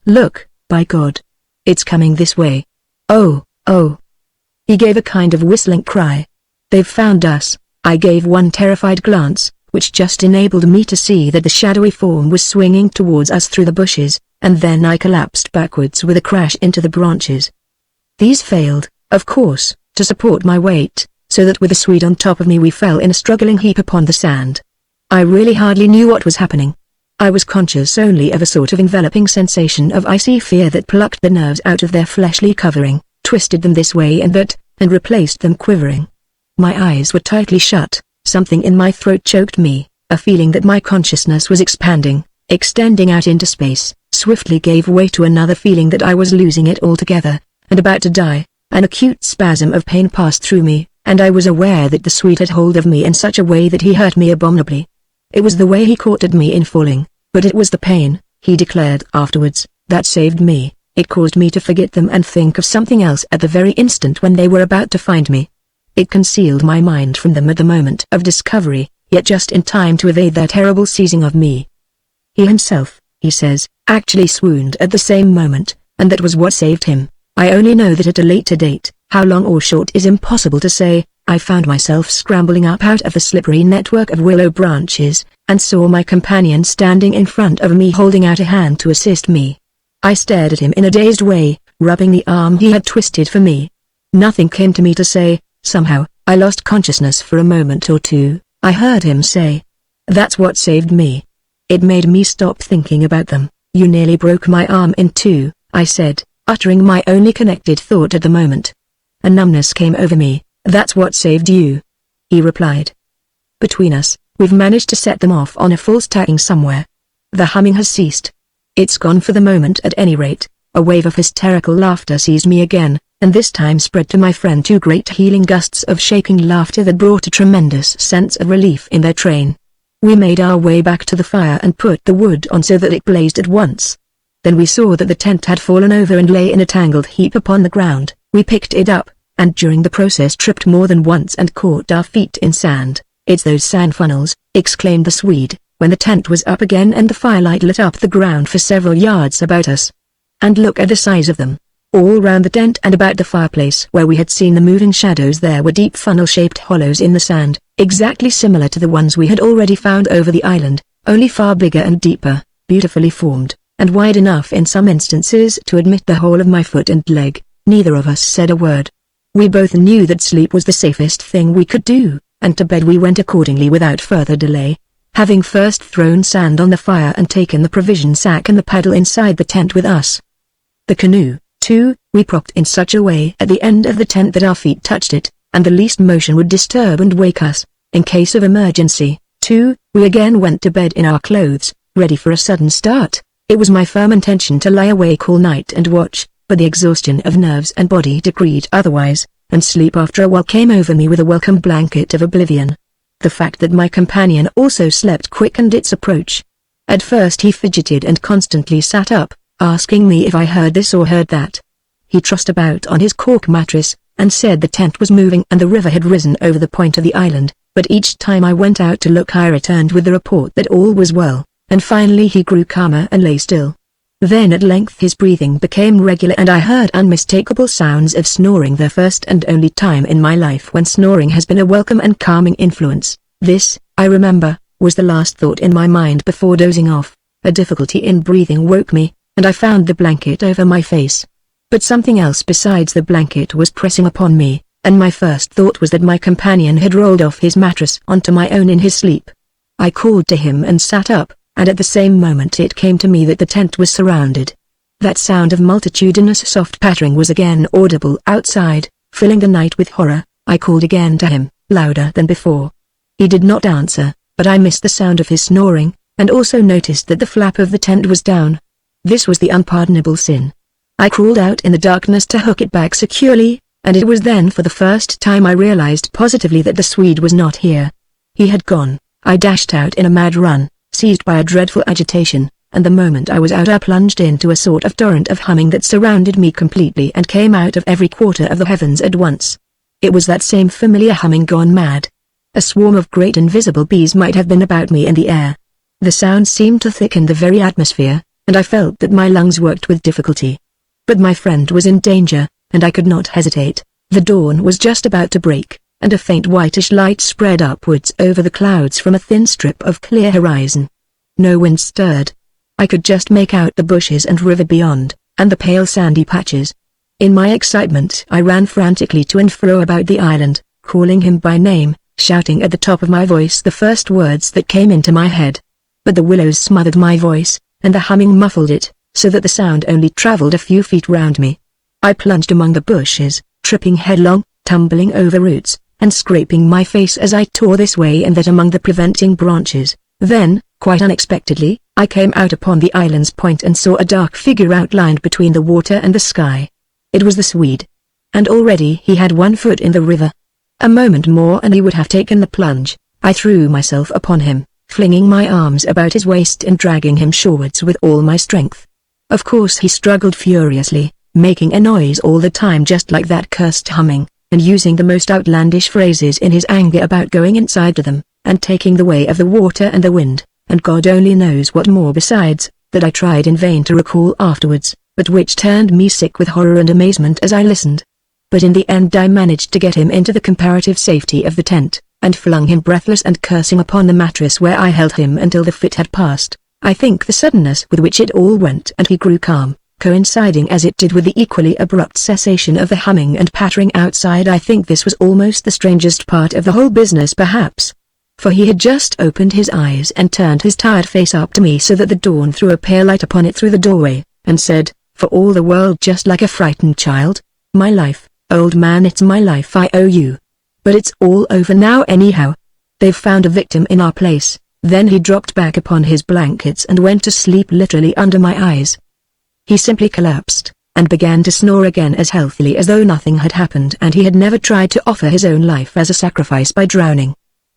"Look, by God! It's coming this way. Oh, oh!" He gave a kind of whistling cry. "They've found us." I gave one terrified glance, which just enabled me to see that the shadowy form was swinging towards us through the bushes, and then I collapsed backwards with a crash into the branches. These failed, of course, to support my weight, so that with the Swede on top of me we fell in a struggling heap upon the sand. I really hardly knew what was happening. I was conscious only of a sort of enveloping sensation of icy fear that plucked the nerves out of their fleshly covering, twisted them this way and that, and replaced them quivering. My eyes were tightly shut, something in my throat choked me, a feeling that my consciousness was expanding, extending out into space, swiftly gave way to another feeling that I was losing it altogether, and about to die. An acute spasm of pain passed through me, and I was aware that the Swede had hold of me in such a way that he hurt me abominably. It was the way he caught at me in falling, but it was the pain, he declared afterwards, that saved me. It caused me to forget them and think of something else at the very instant when they were about to find me. It concealed my mind from them at the moment of discovery, yet just in time to evade their terrible seizing of me. He himself, he says, actually swooned at the same moment, and that was what saved him. I only know that at a later date, how long or short is impossible to say, I found myself scrambling up out of the slippery network of willow branches, and saw my companion standing in front of me holding out a hand to assist me. I stared at him in a dazed way, rubbing the arm he had twisted for me. Nothing came to me to say. Somehow, I lost consciousness for a moment or two. I heard him say, "That's what saved me." It made me stop thinking about them. "You nearly broke my arm in two," I said, uttering my only connected thought at the moment. A numbness came over me. "That's what saved you," he replied. "Between us, we've managed to set them off on a false tacking somewhere. The humming has ceased. It's gone for the moment at any rate." A wave of hysterical laughter seized me again, and this time spread to my friend two great healing gusts of shaking laughter that brought a tremendous sense of relief in their train. We made our way back to the fire and put the wood on so that it blazed at once. Then we saw that the tent had fallen over and lay in a tangled heap upon the ground. We picked it up, and during the process tripped more than once and caught our feet in sand. "It's those sand funnels," exclaimed the Swede, when the tent was up again and the firelight lit up the ground for several yards about us. "And look at the size of them. All round the tent and about the fireplace where we had seen the moving shadows there were deep funnel-shaped hollows in the sand, exactly similar to the ones we had already found over the island, only far bigger and deeper, beautifully formed, and wide enough in some instances to admit the whole of my foot and leg." Neither of us said a word. We both knew that sleep was the safest thing we could do, and to bed we went accordingly without further delay, having first thrown sand on the fire and taken the provision sack and the paddle inside the tent with us. The canoe, too, we propped in such a way at the end of the tent that our feet touched it, and the least motion would disturb and wake us. In case of emergency, too, we again went to bed in our clothes, ready for a sudden start. It was my firm intention to lie awake all night and watch, but the exhaustion of nerves and body decreed otherwise, and sleep after a while came over me with a welcome blanket of oblivion. The fact that my companion also slept quickened its approach. At first he fidgeted and constantly sat up, asking me if I heard this or heard that. He tossed about on his cork mattress, and said the tent was moving and the river had risen over the point of the island, but each time I went out to look I returned with the report that all was well, and finally he grew calmer and lay still. Then at length his breathing became regular and I heard unmistakable sounds of snoring, the first and only time in my life when snoring has been a welcome and calming influence. This, I remember, was the last thought in my mind before dozing off. A difficulty in breathing woke me, and I found the blanket over my face. But something else besides the blanket was pressing upon me, and my first thought was that my companion had rolled off his mattress onto my own in his sleep. I called to him and sat up, and at the same moment it came to me that the tent was surrounded. That sound of multitudinous soft pattering was again audible outside, filling the night with horror. I called again to him, louder than before. He did not answer, but I missed the sound of his snoring, and also noticed that the flap of the tent was down. This was the unpardonable sin. I crawled out in the darkness to hook it back securely, and it was then for the first time I realized positively that the Swede was not here. He had gone. I dashed out in a mad run, seized by a dreadful agitation, and the moment I was out I plunged into a sort of torrent of humming that surrounded me completely and came out of every quarter of the heavens at once. It was that same familiar humming gone mad. A swarm of great invisible bees might have been about me in the air. The sound seemed to thicken the very atmosphere, and I felt that my lungs worked with difficulty. But my friend was in danger, and I could not hesitate. The dawn was just about to break, and a faint whitish light spread upwards over the clouds from a thin strip of clear horizon. No wind stirred. I could just make out the bushes and river beyond, and the pale sandy patches. In my excitement I ran frantically to and fro about the island, calling him by name, shouting at the top of my voice the first words that came into my head. But the willows smothered my voice, and the humming muffled it, so that the sound only travelled a few feet round me. I plunged among the bushes, tripping headlong, tumbling over roots, and scraping my face as I tore this way and that among the preventing branches. Then, quite unexpectedly, I came out upon the island's point and saw a dark figure outlined between the water and the sky. It was the Swede. And already he had one foot in the river. A moment more and he would have taken the plunge. I threw myself upon him, flinging my arms about his waist and dragging him shorewards with all my strength. Of course he struggled furiously, making a noise all the time just like that cursed humming, and using the most outlandish phrases in his anger about going inside to them, and taking the way of the water and the wind, and God only knows what more besides, that I tried in vain to recall afterwards, but which turned me sick with horror and amazement as I listened. But in the end I managed to get him into the comparative safety of the tent, and flung him breathless and cursing upon the mattress where I held him until the fit had passed. I think the suddenness with which it all went and he grew calm, coinciding as it did with the equally abrupt cessation of the humming and pattering outside, I think this was almost the strangest part of the whole business perhaps. For he had just opened his eyes and turned his tired face up to me so that the dawn threw a pale light upon it through the doorway, and said, for all the world just like a frightened child, "My life, old man, it's my life I owe you. But it's all over now anyhow. They've found a victim in our place." Then he dropped back upon his blankets and went to sleep literally under my eyes. He simply collapsed, and began to snore again as healthily as though nothing had happened and he had never tried to offer his own life as a sacrifice by drowning.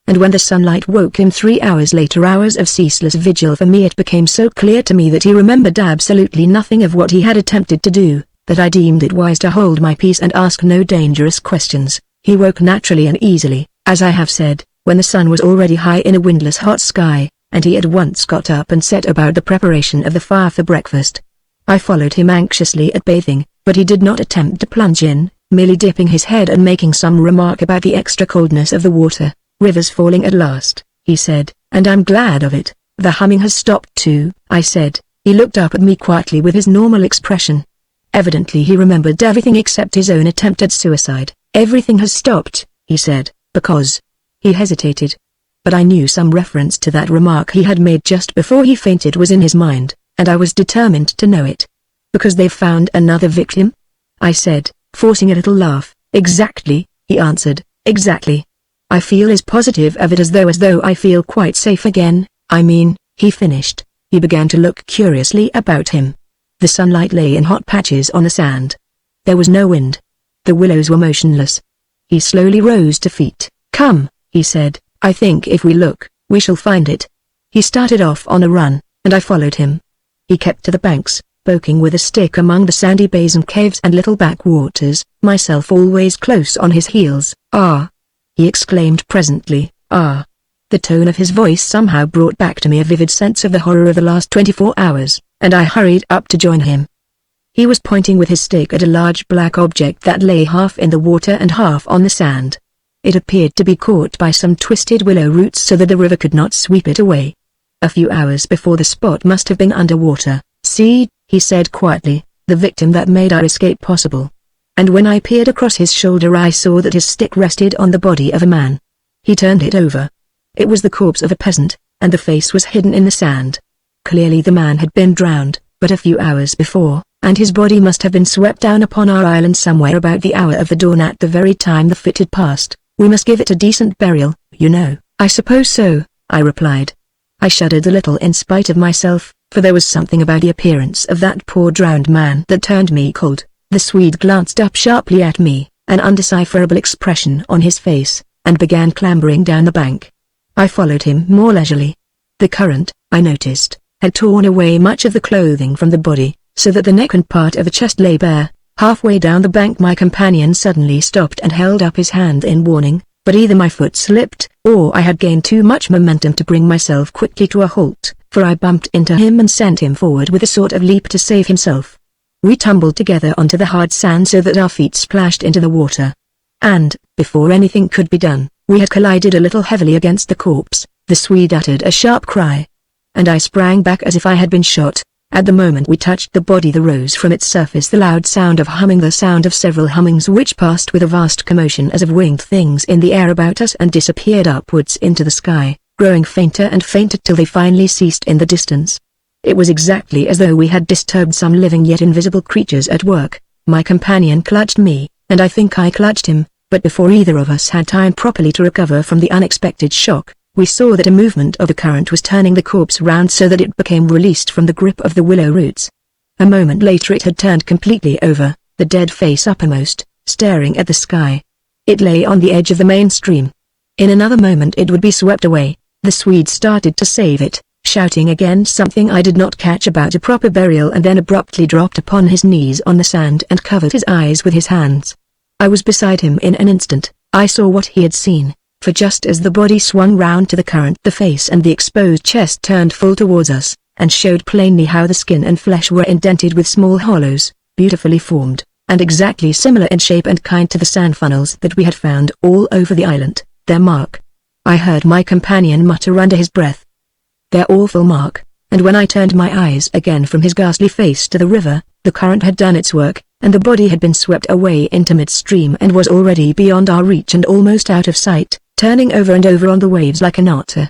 And when the sunlight woke him 3 hours later, hours of ceaseless vigil for me, it became so clear to me that he remembered absolutely nothing of what he had attempted to do, that I deemed it wise to hold my peace and ask no dangerous questions. He woke naturally and easily, as I have said, when the sun was already high in a windless hot sky, and he at once got up and set about the preparation of the fire for breakfast. I followed him anxiously at bathing, but he did not attempt to plunge in, merely dipping his head and making some remark about the extra coldness of the water. "River's falling at last," he said, "and I'm glad of it." "The humming has stopped too," I said. He looked up at me quietly with his normal expression. Evidently he remembered everything except his own attempt at suicide. "Everything has stopped," he said, "because..." He hesitated. But I knew some reference to that remark he had made just before he fainted was in his mind, and I was determined to know it. "Because they've found another victim?" I said, forcing a little laugh. "Exactly," he answered, "exactly. I feel as positive of it as though I feel quite safe again. I mean," he finished. He began to look curiously about him. The sunlight lay in hot patches on the sand. There was no wind. The willows were motionless. He slowly rose to feet. "Come," he said, "I think if we look, we shall find it." He started off on a run. and I followed him. He kept to the banks, poking with a stick among the sandy bays and caves and little backwaters, myself always close on his heels. "Ah!" he exclaimed presently, "ah!" The tone of his voice somehow brought back to me a vivid sense of the horror of the last 24 hours, and I hurried up to join him. He was pointing with his stick at a large black object that lay half in the water and half on the sand. It appeared to be caught by some twisted willow roots so that the river could not sweep it away. A few hours before the spot must have been underwater. "See," he said quietly, "the victim that made our escape possible." And when I peered across his shoulder I saw that his stick rested on the body of a man. He turned it over. It was the corpse of a peasant, and the face was hidden in the sand. Clearly the man had been drowned, but a few hours before, and his body must have been swept down upon our island somewhere about the hour of the dawn at the very time the fit had passed. "We must give it a decent burial, you know." "I suppose so," I replied. I shuddered a little in spite of myself, for there was something about the appearance of that poor drowned man that turned me cold. The Swede glanced up sharply at me, an undecipherable expression on his face, and began clambering down the bank. I followed him more leisurely. The current, I noticed, had torn away much of the clothing from the body, so that the neck and part of the chest lay bare. Halfway down the bank my companion suddenly stopped and held up his hand in warning, but either my foot slipped, or I had gained too much momentum to bring myself quickly to a halt, for I bumped into him and sent him forward with a sort of leap to save himself. We tumbled together onto the hard sand so that our feet splashed into the water. And, before anything could be done, we had collided a little heavily against the corpse. The Swede uttered a sharp cry, and I sprang back as if I had been shot. At the moment we touched the body there rose from its surface the loud sound of humming, the sound of several hummings which passed with a vast commotion as of winged things in the air about us and disappeared upwards into the sky, growing fainter and fainter till they finally ceased in the distance. It was exactly as though we had disturbed some living yet invisible creatures at work. My companion clutched me, and I think I clutched him, but before either of us had time properly to recover from the unexpected shock, we saw that a movement of the current was turning the corpse round so that it became released from the grip of the willow roots. A moment later it had turned completely over, the dead face uppermost, staring at the sky. It lay on the edge of the main stream. In another moment it would be swept away. The Swede started to save it, shouting again something I did not catch about a proper burial, and then abruptly dropped upon his knees on the sand and covered his eyes with his hands. I was beside him in an instant. I saw what he had seen, for just as the body swung round to the current the face and the exposed chest turned full towards us, and showed plainly how the skin and flesh were indented with small hollows, beautifully formed, and exactly similar in shape and kind to the sand funnels that we had found all over the island. "Their mark," I heard my companion mutter under his breath. "Their awful mark," and when I turned my eyes again from his ghastly face to the river, the current had done its work, and the body had been swept away into midstream and was already beyond our reach and almost out of sight, turning over and over on the waves like an otter.